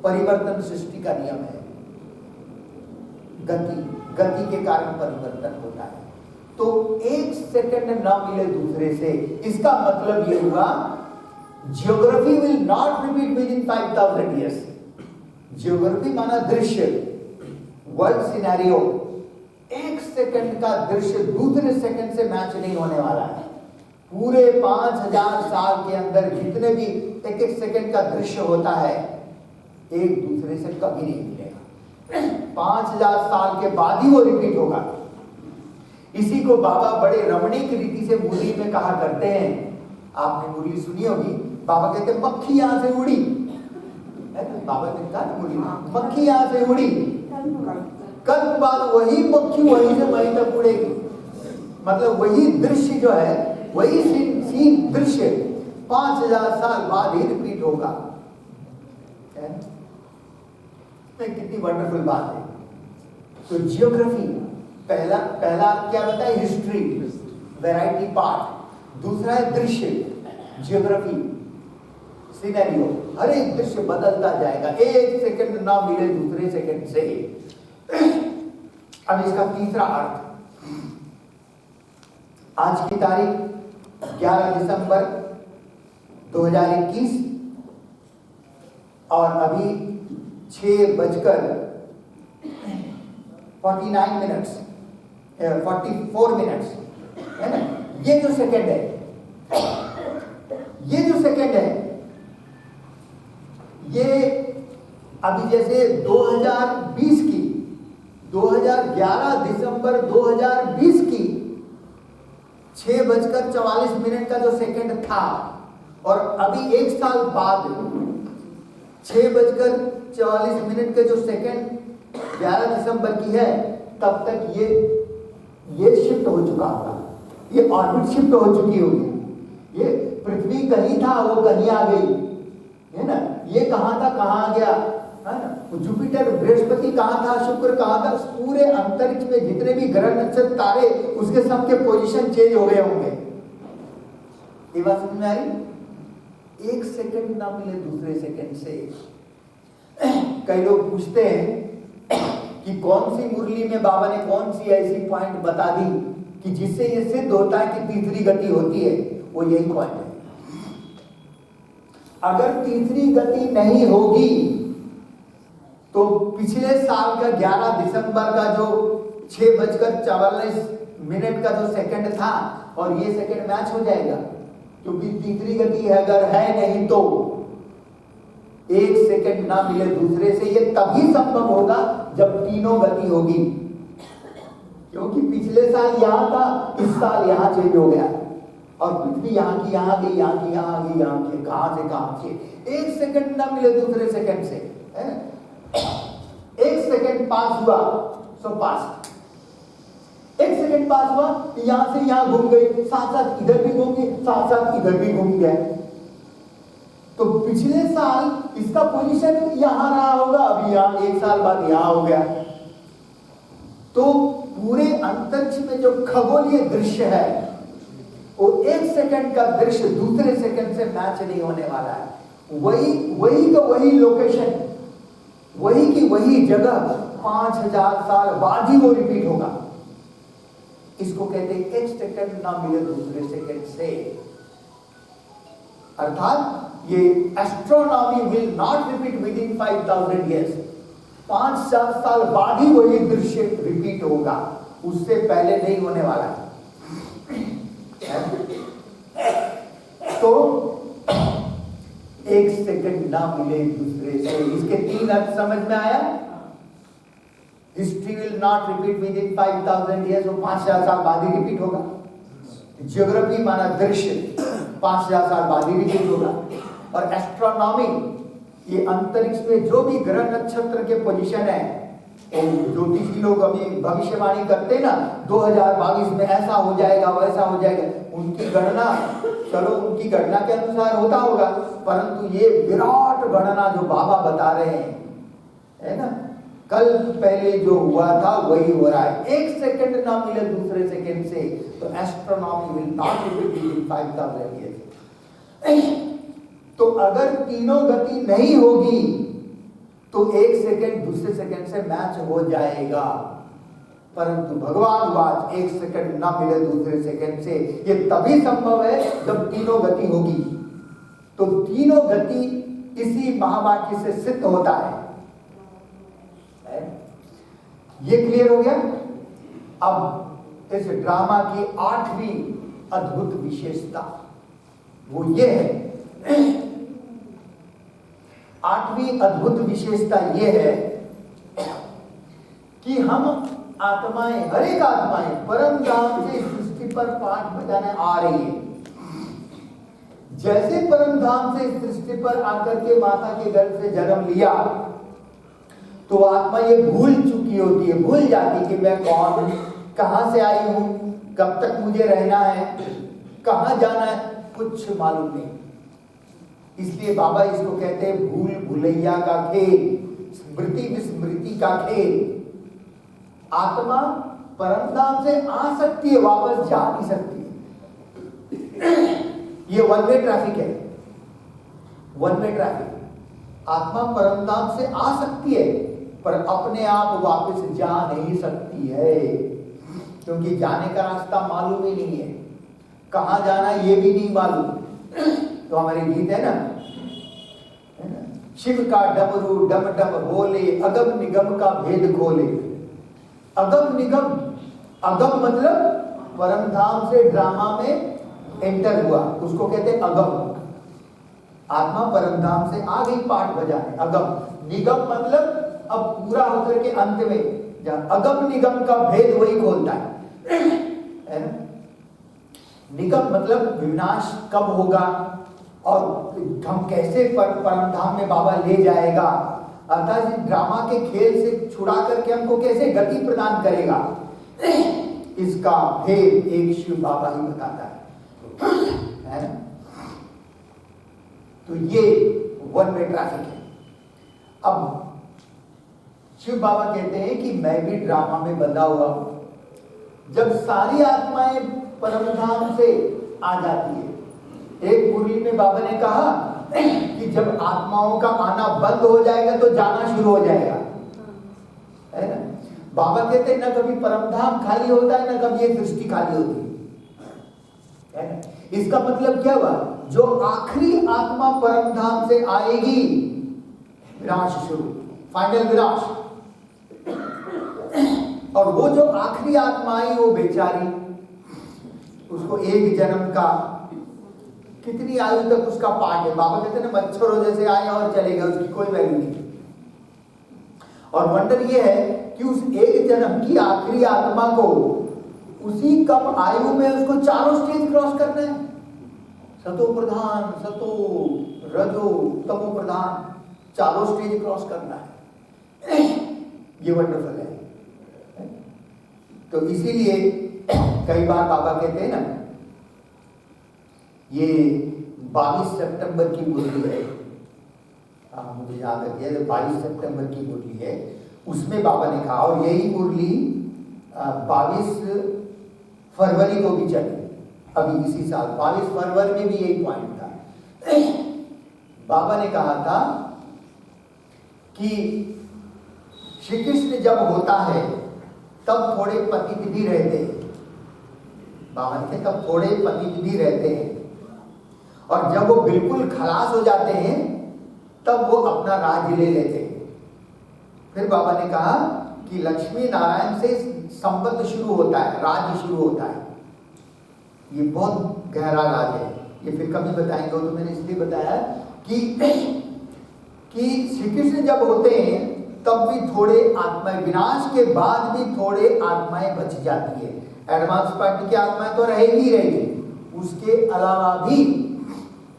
परिवर्तन सृष्टि का नियम है। गति गति के कारण परिवर्तन होता है। तो 1 सेकंड न मिले दूसरे से, इसका मतलब ये हुआ geography will not repeat with in 5000 years. Geography माना दृश्य, वर्ल्ड सिनेरियो, 1 सेकंड का दृश्य दूसरे सेकंड से मैच नहीं होने वाला है। पूरे 5000 साल के अंदर जितने भी एक एक सेकंड का दृश्य होता है, एक दूसरे से कभी नहीं मिलेगा। 5000 साल के बाद ही वो रिपीट होगा। इसी को बाबा बड़े रमणीक रीति से मुरली में कहा करते हैं। आपने मुरली सुनी होगी, बाबा कहते मक्खी यहां से उड़ी, है ना? बाबा ने कहा मुरली, मक्खी यहां से उड़ी, कल्प बाद वही मक्खी वहीं से वहीं तक उड़ेगी। मतलब वही दृश्य जो है, वही सीन दृश्य 5000 साल बाद ही रिपीट होगा। कितनी वंडरफुल बात है। तो जियोग्राफी पहला क्या बताया? History, variety part. दूसरा है दृश्य, जियोग्राफी, सिनेरियो। हर एक दृश्य बदलता जाएगा, 1 सेकंड ना मिले दूसरे सेकंड से। अब इसका तीसरा अर्थ, आज की तारीख 11 दिसंबर 2021 और अभी 6:49 मिनट्स है ना? ये जो सेकंड है, ये अभी जैसे 2011 दिसंबर 2020 की 6:44 का जो सेकंड था, और अभी 1 साल बाद 6:44 का जो सेकंड 11 दिसंबर की है, तब तक ये शिफ्ट हो चुका होगा, ये ऑर्बिट शिफ्ट हो चुकी होगी। ये पृथ्वी कहीं था, वो कहीं आ गई, है ना? ये कहां था, कहां आ गया, है ना? जुपिटर, बृहस्पति कहां था, शुक्र कहां था, पूरे अंतरिक्ष में जितने भी ग्रह नक्षत्र तारे, उसके सबके पोजीशन चेंज हो गए होंगे। ये बात समझ में आ रही? 1 सेकंड ना मिले दूसरे सेकंड से। कई लोग पूछते हैं कि कौन सी मुरली में बाबा ने कौन सी ऐसी पॉइंट बता दी कि जिससे ये सिद्ध होता है कि तीसरी गति होती है। वो यही पॉइंट है। अगर तीसरी गति नहीं होगी तो पिछले साल का 11 दिसंबर का जो 6:44 का जो सेकंड था, और ये सेकंड मैच हो जाएगा, क्योंकि तीसरी गति अगर है नहीं तो 1 सेकंड ना मिले दूसरे से। ये तभी संभव होगा जब तीनों गति होगी, क्योंकि पिछले साल यहां था, इस साल यहां चेंज हो गया, और पृथ्वी यहां की यहां गई, यहां की यहां गई, यहां की कहां से 1 सेकंड ना मिले दूसरे सेकंड से, है? 1 सेकंड पास हुआ सो पास, 1 सेकंड पास हुआ, यहां से यहां घूम गई, साथ साथ इधर भी घूम गई, साथ साथ इधर भी घूम गया। तो पिछले साल इसका पोजीशन यहां रहा होगा, अभी यहां 1 साल बाद यहां हो गया। तो पूरे अंतरिक्ष में जो खगोलीय दृश्य है, वो 1 सेकंड का दृश्य दूसरे सेकंड से मैच नहीं होने वाला है। वही का वही लोकेशन, वही की वही जगह 5000 साल बाद ही वो रिपीट होगा। इसको कहते हैं 1 सेकंड ना मिले दूसरे सेकंड से। अर्थात ये astronomy will not repeat with in 5000 years. 5000 साल बाद ही वही दृश्य रिपीट होगा, उससे पहले नहीं होने वाला है। तो 1 सेकंड ना मिले दूसरे से, इसके 3 अर्थ समझ में आया? History will not repeat with in 5000 years, वो 5000 साल बाद ही रिपीट होगा। जियोग्राफी माना दृश्य 5000 साल बाद ही रिपीट होगा। और एस्ट्रोनॉमी, ये अंतरिक्ष में जो भी ग्रह नक्षत्र के पोजीशन है, ज्योतिषी लोग अभी भविष्यवाणी करते हैं ना, 2022 में ऐसा हो जाएगा, वैसा हो जाएगा। उनकी गणना, चलो उनकी गणना के अनुसार होता होगा, परंतु ये विराट गणना जो बाबा बता रहे हैं, है ना, कल पहले जो हुआ था वही हो रहा है। 1 सेकंड ना मिले दूसरे सेकंड से, तो astronomy will not repeat in 5000 years. तो अगर तीनों गति नहीं होगी तो 1 सेकंड दूसरे सेकंड से मैच हो जाएगा। परंतु भगवान वाच 1 सेकंड ना मिले दूसरे सेकंड से, ये तभी संभव है जब तीनों गति होगी। तो तीनों गति इसी महावाक्य से सिद्ध होता है। ये क्लियर हो गया। अब इस ड्रामा की 8वीं अद्भुत विशेषता वो ये है, 8वीं अद्भुत विशेषता ये है कि हम आत्माएं, हर एक आत्माएं परम धाम से सृष्टि पर पाठ बजाने आ रही है। जैसे परम धाम से सृष्टि पर आकर के माता के गर्भ से जन्म लिया, तो आत्मा ये भूल चुकी होती है, भूल जाती कि मैं कौन हूं, कहां से आई हूं, कब तक मुझे रहना है, कहां जाना है, कुछ मालूम नहीं। इसलिए बाबा इसको कहते हैं भूल भुलैया का खेल, स्मृति विस्मृति का खेल। आत्मा परमधाम से आ सकती है, वापस जा नहीं सकती है। ये वन वे ट्रैफिक है, वन वे ट्रैफिक। आत्मा परमधाम से आ सकती है पर अपने आप वापस जा नहीं सकती है, क्योंकि जाने का रास्ता मालूम ही नहीं है, कहां जाना ये भी नहीं मालूम। तो हमारे गीत है ना, शिव का डमरू डम डम बोले, अगम निगम का भेद खोले। अगम निगम, अगम मतलब परमधाम से ड्रामा में एंटर हुआ, उसको कहते हैं अगम। आत्मा परमधाम से आ गई पाठ बजाने, अगम। निगम मतलब अब पूरा होकर के अंत में जहां अगम निगम का भेद वही खोलता है ना। निगम मतलब विनाश कब होगा और हम कैसे परमधाम में बाबा ले जाएगा, अर्थात इस ड्रामा के खेल से छुड़ा करके हमको कैसे गति प्रदान करेगा, इसका भेद एक शिव बाबा ही बताता है ना। तो ये वन वे ट्रैफिक है। अब शिव बाबा कहते हैं कि मैं भी ड्रामा में बंधा हुआ हूं। जब सारी आत्माएं परमधाम से आ जाती है, एक मुरली में बाबा ने कहा कि जब आत्माओं का आना बंद हो जाएगा तो जाना शुरू हो जाएगा, है ना। बाबा कहते हैं ना कभी परमधाम खाली होता है, ना कभी ये सृष्टि खाली होती है ना। इसका मतलब क्या हुआ, जो आखिरी आत्मा परमधाम से आएगी, विनाश शुरू, फाइनल विनाश। और वो जो आखिरी आत्मा आई वो बेचारी, उसको एक जन्म का कितनी आयु तक उसका पार्ट है। बाबा कहते हैं ना मच्छरों जैसे आए और चले गए, उसकी कोई वैल्यू नहीं। और वंडर ये है कि उस एक जन्म की आखिरी आत्मा को उसी कम आयु में उसको चारों स्टेज क्रॉस करना है। सतो प्रधान, सतो रजो तमो प्रधान, चारों स्टेज क्रॉस करना है। ये वंडरफुल है। तो इसीलिए कई बार बाबा कहते हैं ना, ये 22 सितंबर की मुरली है, मुझे याद है 22 सितंबर की मुरली है, उसमें बाबा ने कहा, और यही मुरली 22 फरवरी को भी चली, अभी इसी साल 22 फरवरी में भी यही पॉइंट था। बाबा ने कहा था कि श्री कृष्ण जब होता है तब थोड़े पतित भी रहते हैं। बाबा ने कहा तब थोड़े पतित भी रहते हैं, और जब वो बिल्कुल खलास हो जाते हैं तब वो अपना राज्य ले लेते हैं। फिर बाबा ने कहा कि लक्ष्मी नारायण से संबंध शुरू होता है, राज्य शुरू होता है। ये बहुत गहरा राज है, ये फिर कभी बताएंगे। तो मैंने इसलिए बताया कि श्री कृष्ण जब होते हैं तब भी थोड़े आत्माएं, विनाश के बाद भी थोड़े आत्माएं बच जाती है। एडवांस पार्टी की आत्माएं तो रहेगी रहेगी, उसके अलावा भी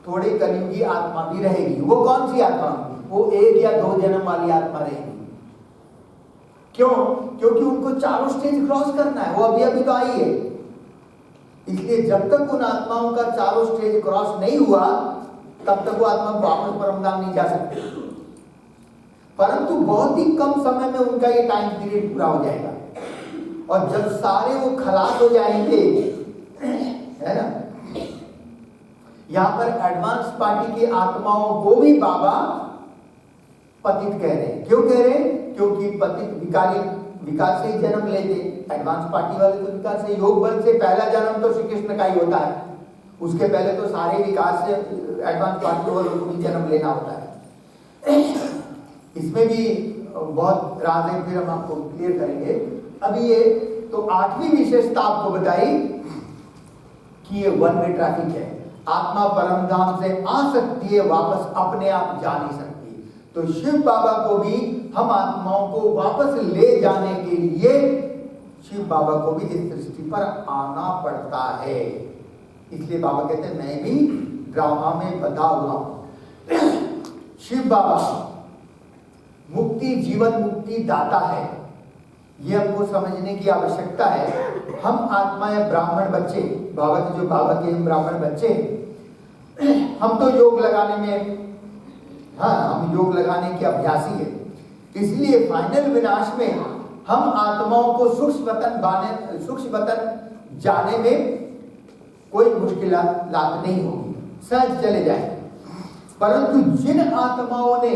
थोड़े कलियुगी आत्मा भी रहेगी। वो कौन सी आत्मा, वो 1 या 2 जन्म वाली आत्मा रहेगी। क्यों? क्योंकि उनको चारों स्टेज क्रॉस करना है, वो अभी अभी तो आई है। इसलिए जब तक उन आत्माओं का चारों स्टेज क्रॉस नहीं हुआ तब तक वो आत्मा वापस परमधाम नहीं जा सकती। परंतु बहुत ही कम समय में उनका ये टाइम पीरियड पूरा हो जाएगा, और जब सारे वो खलास हो जाएंगे, है ना। यहां पर एडवांस पार्टी की आत्माओं को भी बाबा पतित कह रहे हैं। क्यों कह रहे हैं? क्योंकि पतित भिखारी विकार से ही जन्म लेते, एडवांस पार्टी वाले तो विकार से, योग बल से पहला जन्म तो श्री कृष्ण का ही होता है, उसके पहले तो सारे विकार से एडवांस पार्टी वालों को भी जन्म लेना होता है। इसमें भी बहुत राज है, फिर हम आपको क्लियर करेंगे। अभी ये तो 8वीं विशेषता आपको बताई कि ये वन वे ट्रैफिक है, आत्मा परम धाम से आ सकती है, वापस अपने आप जा नहीं सकती। तो शिव बाबा को भी हम आत्माओं को वापस ले जाने के लिए शिव बाबा को भी इस सृष्टि पर आना पड़ता है। इसलिए बाबा कहते हैं मैं भी ड्रामा में बता हुआ हूं। शिव बाबा मुक्ति, जीवन मुक्ति दाता है, ये हमको समझने की आवश्यकता है। हम आत्माएं ब्राह्मण बच्चे, बाबा के हम ब्राह्मण बच्चे, हम तो योग लगाने में, हाँ हम योग लगाने के अभ्यासी है। इसलिए फाइनल विनाश में हम आत्माओं को सूक्ष्म वतन जाने में कोई मुश्किलात नहीं होगी, सहज चले जाए। परंतु जिन आत्माओं ने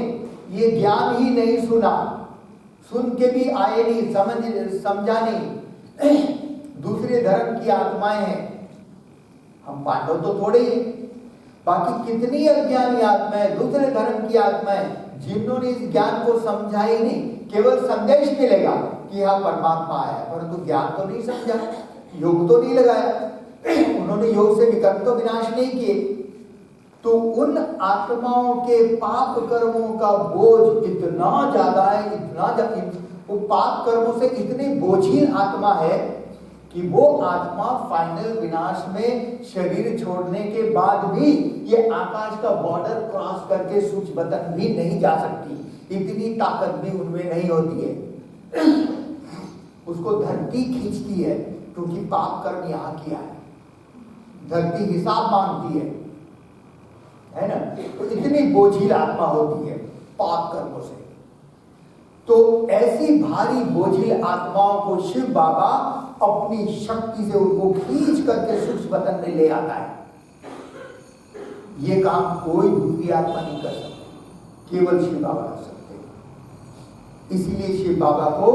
ये ज्ञान ही नहीं सुना, सुन के भी आए नहीं, समझा नहीं, दूसरे धर्म की आत्माएं हैं, हम पांडव तो थोड़े ही, बाकी कितनी अज्ञानी आत्माएं, दूसरे धर्म की आत्माएं जिन्होंने इस ज्ञान को समझा ही नहीं। केवल संदेश मिलेगा कि हाँ परमात्मा आया, परंतु ज्ञान तो नहीं समझा, योग तो नहीं लगाया, उन्होंने योग से विकर्म तो विनाश नहीं किए। तो उन आत्माओं के पाप कर्मों का बोझ इतना ज्यादा है, इतना ज्यादा, वो पाप कर्मों से इतनी बोझिल आत्मा है कि वो आत्मा फाइनल विनाश में शरीर छोड़ने के बाद भी ये आकाश का बॉर्डर क्रॉस करके सूक्ष्म वतन भी नहीं जा सकती, इतनी ताकत भी उनमें नहीं होती है। उसको धरती खींचती है, क्योंकि पाप कर्म यहाँ किया है, धरती हिसाब मांगती है ना। तो इतनी बोझिल आत्मा होती है पाप कर्मों से। तो ऐसी भारी बोझिल आत्माओं को शिव बाबा अपनी शक्ति से उनको खींच करके सूक्ष्म वतन में ले आता है। ये काम कोई दूसरी आत्मा नहीं कर सकती, केवल शिव बाबा कर सकते हैं। इसीलिए शिव बाबा को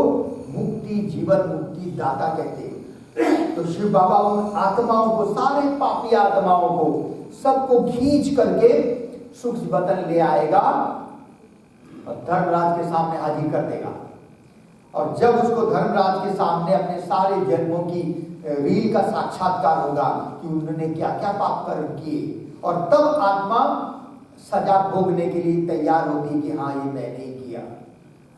मुक्ति, जीवन मुक्ति दाता कहते हैं। तो शिव बाबा उन आत्माओं को, सारे पापी आत्माओं को सबको खींच करके सूक्ष्म वतन ले आएगा और धर्मराज के सामने हाजिर कर देगा। और जब उसको धर्मराज के सामने अपने सारे जन्मों की रील का साक्षात्कार होगा कि उन्होंने क्या क्या पाप कर्म किए, और तब आत्मा सजा भोगने के लिए तैयार होती है कि हाँ ये मैंने ही किया।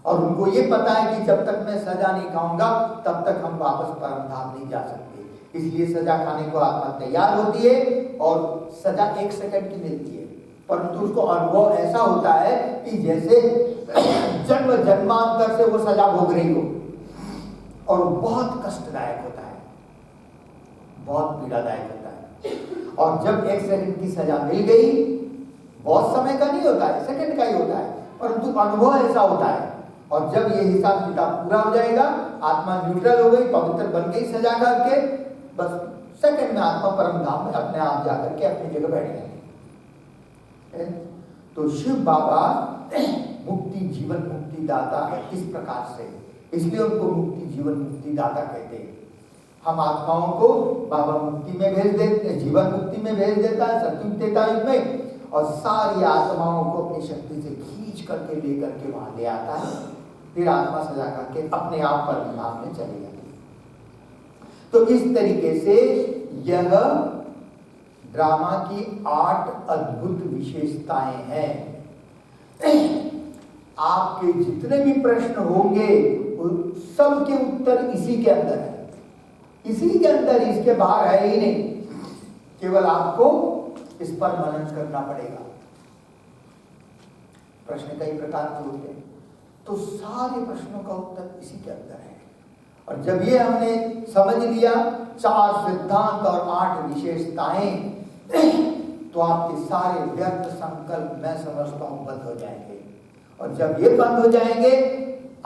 और उनको ये पता है कि जब तक मैं सजा नहीं खाऊंगा तब तक हम वापस परम धाम नहीं जा सकते। इसलिए सजा खाने को आत्मा तैयार होती है, और सजा 1 सेकंड की मिलती है, परंतु उसको अनुभव ऐसा होता है कि जैसे जन्म जन्मांतर से वो सजा भोग रही हो, और बहुत कष्टदायक होता है, बहुत पीड़ादायक होता है। और जब 1 सेकंड की सजा मिल गई, बहुत समय का नहीं होता है, सेकंड का ही होता है, परंतु अनुभव ऐसा होता है। और जब ये हिसाब किताब पूरा हो जाएगा, आत्मा न्यूट्रल हो गई, पवित्र बन गई सजा करके, बस सेकंड में आत्मा परम धाम में अपने आप जाकर के अपनी जगह बैठ जाएंगे। तो शिव बाबा मुक्ति, जीवन मुक्ति दाता इस प्रकार से, इसलिए उनको मुक्ति, जीवन मुक्ति दाता कहते हैं। हम आत्माओं को बाबा मुक्ति में भेज देते, जीवन मुक्ति में भेज देता है सतयुग त्रेता युग में, और सारी आत्माओं को अपनी शक्ति से खींच करके लेकर के वहां ले आता है। फिर आत्मा सजा करके अपने आप परम धाम में चली जाती है। तो इस तरीके से यह ड्रामा की 8 अद्भुत विशेषताएं हैं। आपके जितने भी प्रश्न होंगे सबके उत्तर इसी के अंदर है, इसी के अंदर, इसके बाहर है ही नहीं। केवल आपको इस पर मनन करना पड़ेगा। प्रश्न कई प्रकार के होते हैं, तो सारे प्रश्नों का उत्तर इसी के अंदर है। और जब ये हमने समझ लिया 4 सिद्धांत और 8 विशेषताएं, तो आपके सारे व्यर्थ संकल्प मैं समझता हूं बंद हो जाएंगे। और जब ये बंद हो जाएंगे,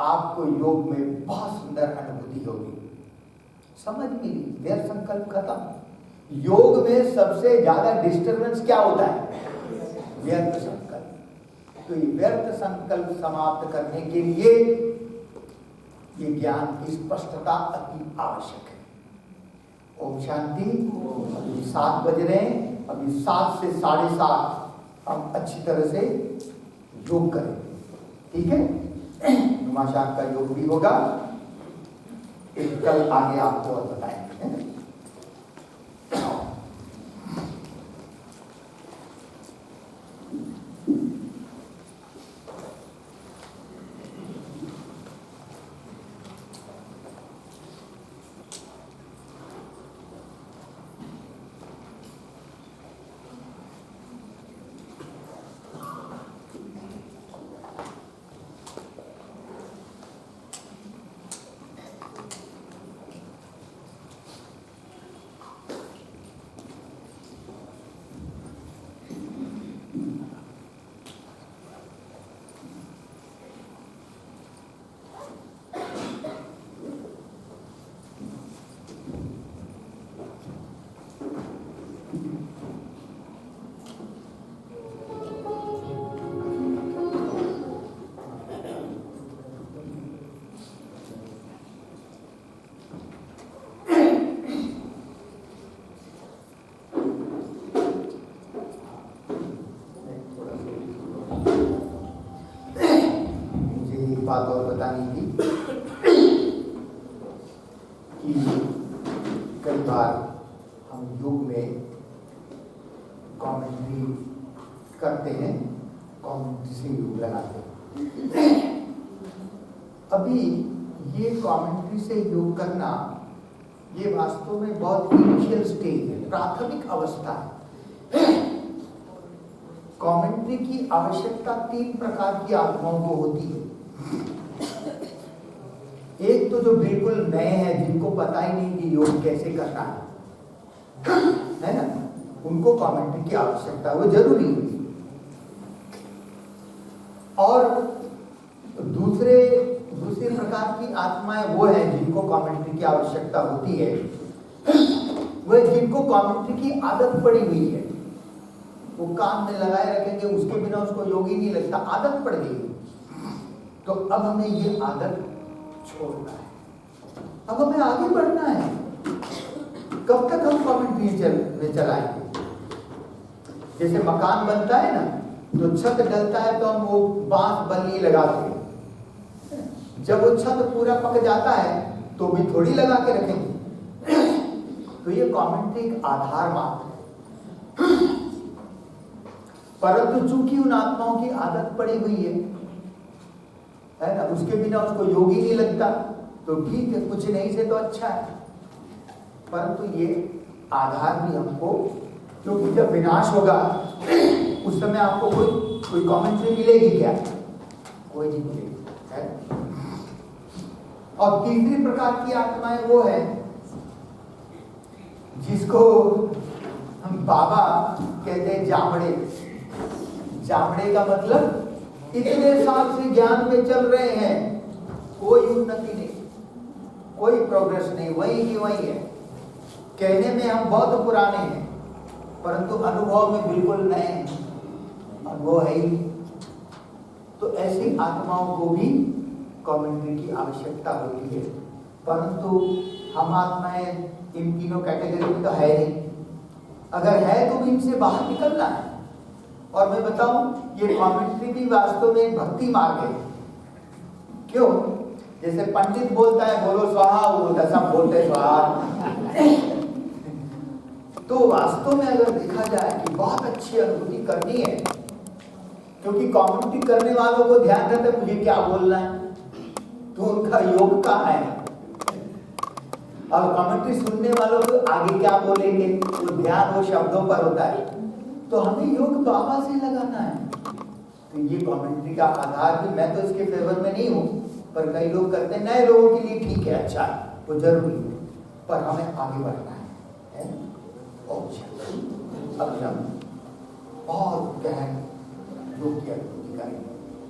आपको योग में बहुत सुंदर अनुभूति होगी। समझ में व्यर्थ संकल्प खत्म। योग में सबसे ज्यादा डिस्टर्बेंस क्या होता है? व्यर्थ संकल्प। तो ये व्यर्थ संकल्प समाप्त करने के लिए ये ज्ञान की स्पष्टता अति आवश्यक है। ओम शांति। अभी 7 बज रहे हैं, अभी 7 से 7:30 हम अच्छी तरह से योग करेंगे, ठीक है। नुमाशान का योग भी होगा, एक कल आगे आपको और बताएंगे। बात और बतानी थी कि कई बार हम योग में कमेंट्री करते हैं, कमेंट्री से योग लगाते हैं। अभी ये कमेंट्री से योग करना ये वास्तव में बहुत इनिशियल स्टेज है, प्राथमिक अवस्था है। कमेंट्री की आवश्यकता 3 प्रकार की आत्माओं को होती है। एक तो जो बिल्कुल नए हैं, जिनको पता ही नहीं कि योग कैसे करना है ना, उनको कमेंट्री की आवश्यकता, वो जरूरी है। और दूसरे प्रकार की आत्माएं वो हैं जिनको कमेंट्री की आवश्यकता होती है, वह जिनको कमेंट्री की आदत पड़ी हुई है। वो काम में लगाए रखेंगे, उसके बिना उसको योग ही नहीं लगता, आदत पड़ गई। तो अब हमें ये आदत छोड़ना है, अब हमें आगे बढ़ना है। कब तक हम कमेंट्री में चलाएंगे? जैसे मकान बनता है ना, तो छत डलता है तो हम वो बांस बल्ली लगाते हैं। जब वो छत पूरा पक जाता है तो भी थोड़ी लगा के रखेंगे। तो ये कमेंट्री एक आधार मात्र है। परंतु चूंकि उन आत्माओं की आदत पड़ी हुई है ना, उसके बिना उसको योग ही नहीं लगता, तो ठीक है, कुछ नहीं से तो अच्छा है। परंतु ये आधार भी हमको, क्योंकि जब विनाश होगा उस समय आपको कोई कमेंट्री मिलेगी क्या? कोई नहीं मिलेगी, है? और तीसरी प्रकार की आत्माएं वो है जिसको हम बाबा कहते हैं जामड़े। जामड़े का मतलब इतने साल से ज्ञान में चल रहे हैं, कोई उन्नति नहीं, कोई प्रोग्रेस नहीं, वही की वही है। कहने में हम बहुत पुराने हैं, परंतु अनुभव में बिल्कुल नए हैं, अनुभव है ही। तो ऐसी आत्माओं को भी कमेंट्री की आवश्यकता होती है, परंतु हम आत्माएं इन तीनों कैटेगरी में तो है नहीं। अगर है तो भी इनसे बाहर निकलना है। और मैं बताऊं, ये कमेंट्री भी वास्तव में एक भक्ति मार्ग है। क्यों? जैसे पंडित बोलता है बोलो स्वाहा, वो बोलता है सब बोलते स्वाहा। तो वास्तव में अगर देखा जाए कि बहुत अच्छी अनुभूति करनी है, क्योंकि कमेंट्री करने वालों को ध्यान रहता है मुझे क्या बोलना है, तो उनका योग कहाँ है। और कमेंट्री सुनने वालों को आगे क्या बोलेंगे, वो ध्यान वो शब्दों पर होता है। तो हमें योग बाबा से लगाना है। तो ये कमेंट्री का आधार भी, मैं तो इसके फेवर में नहीं हूँ, पर कई लोग करते हैं, नए लोगों के लिए ठीक है, अच्छा है, वो जरूरी है, पर हमें आगे बढ़ना है? अभी हम बहुत गहन योग की अनुभूति करेंगे।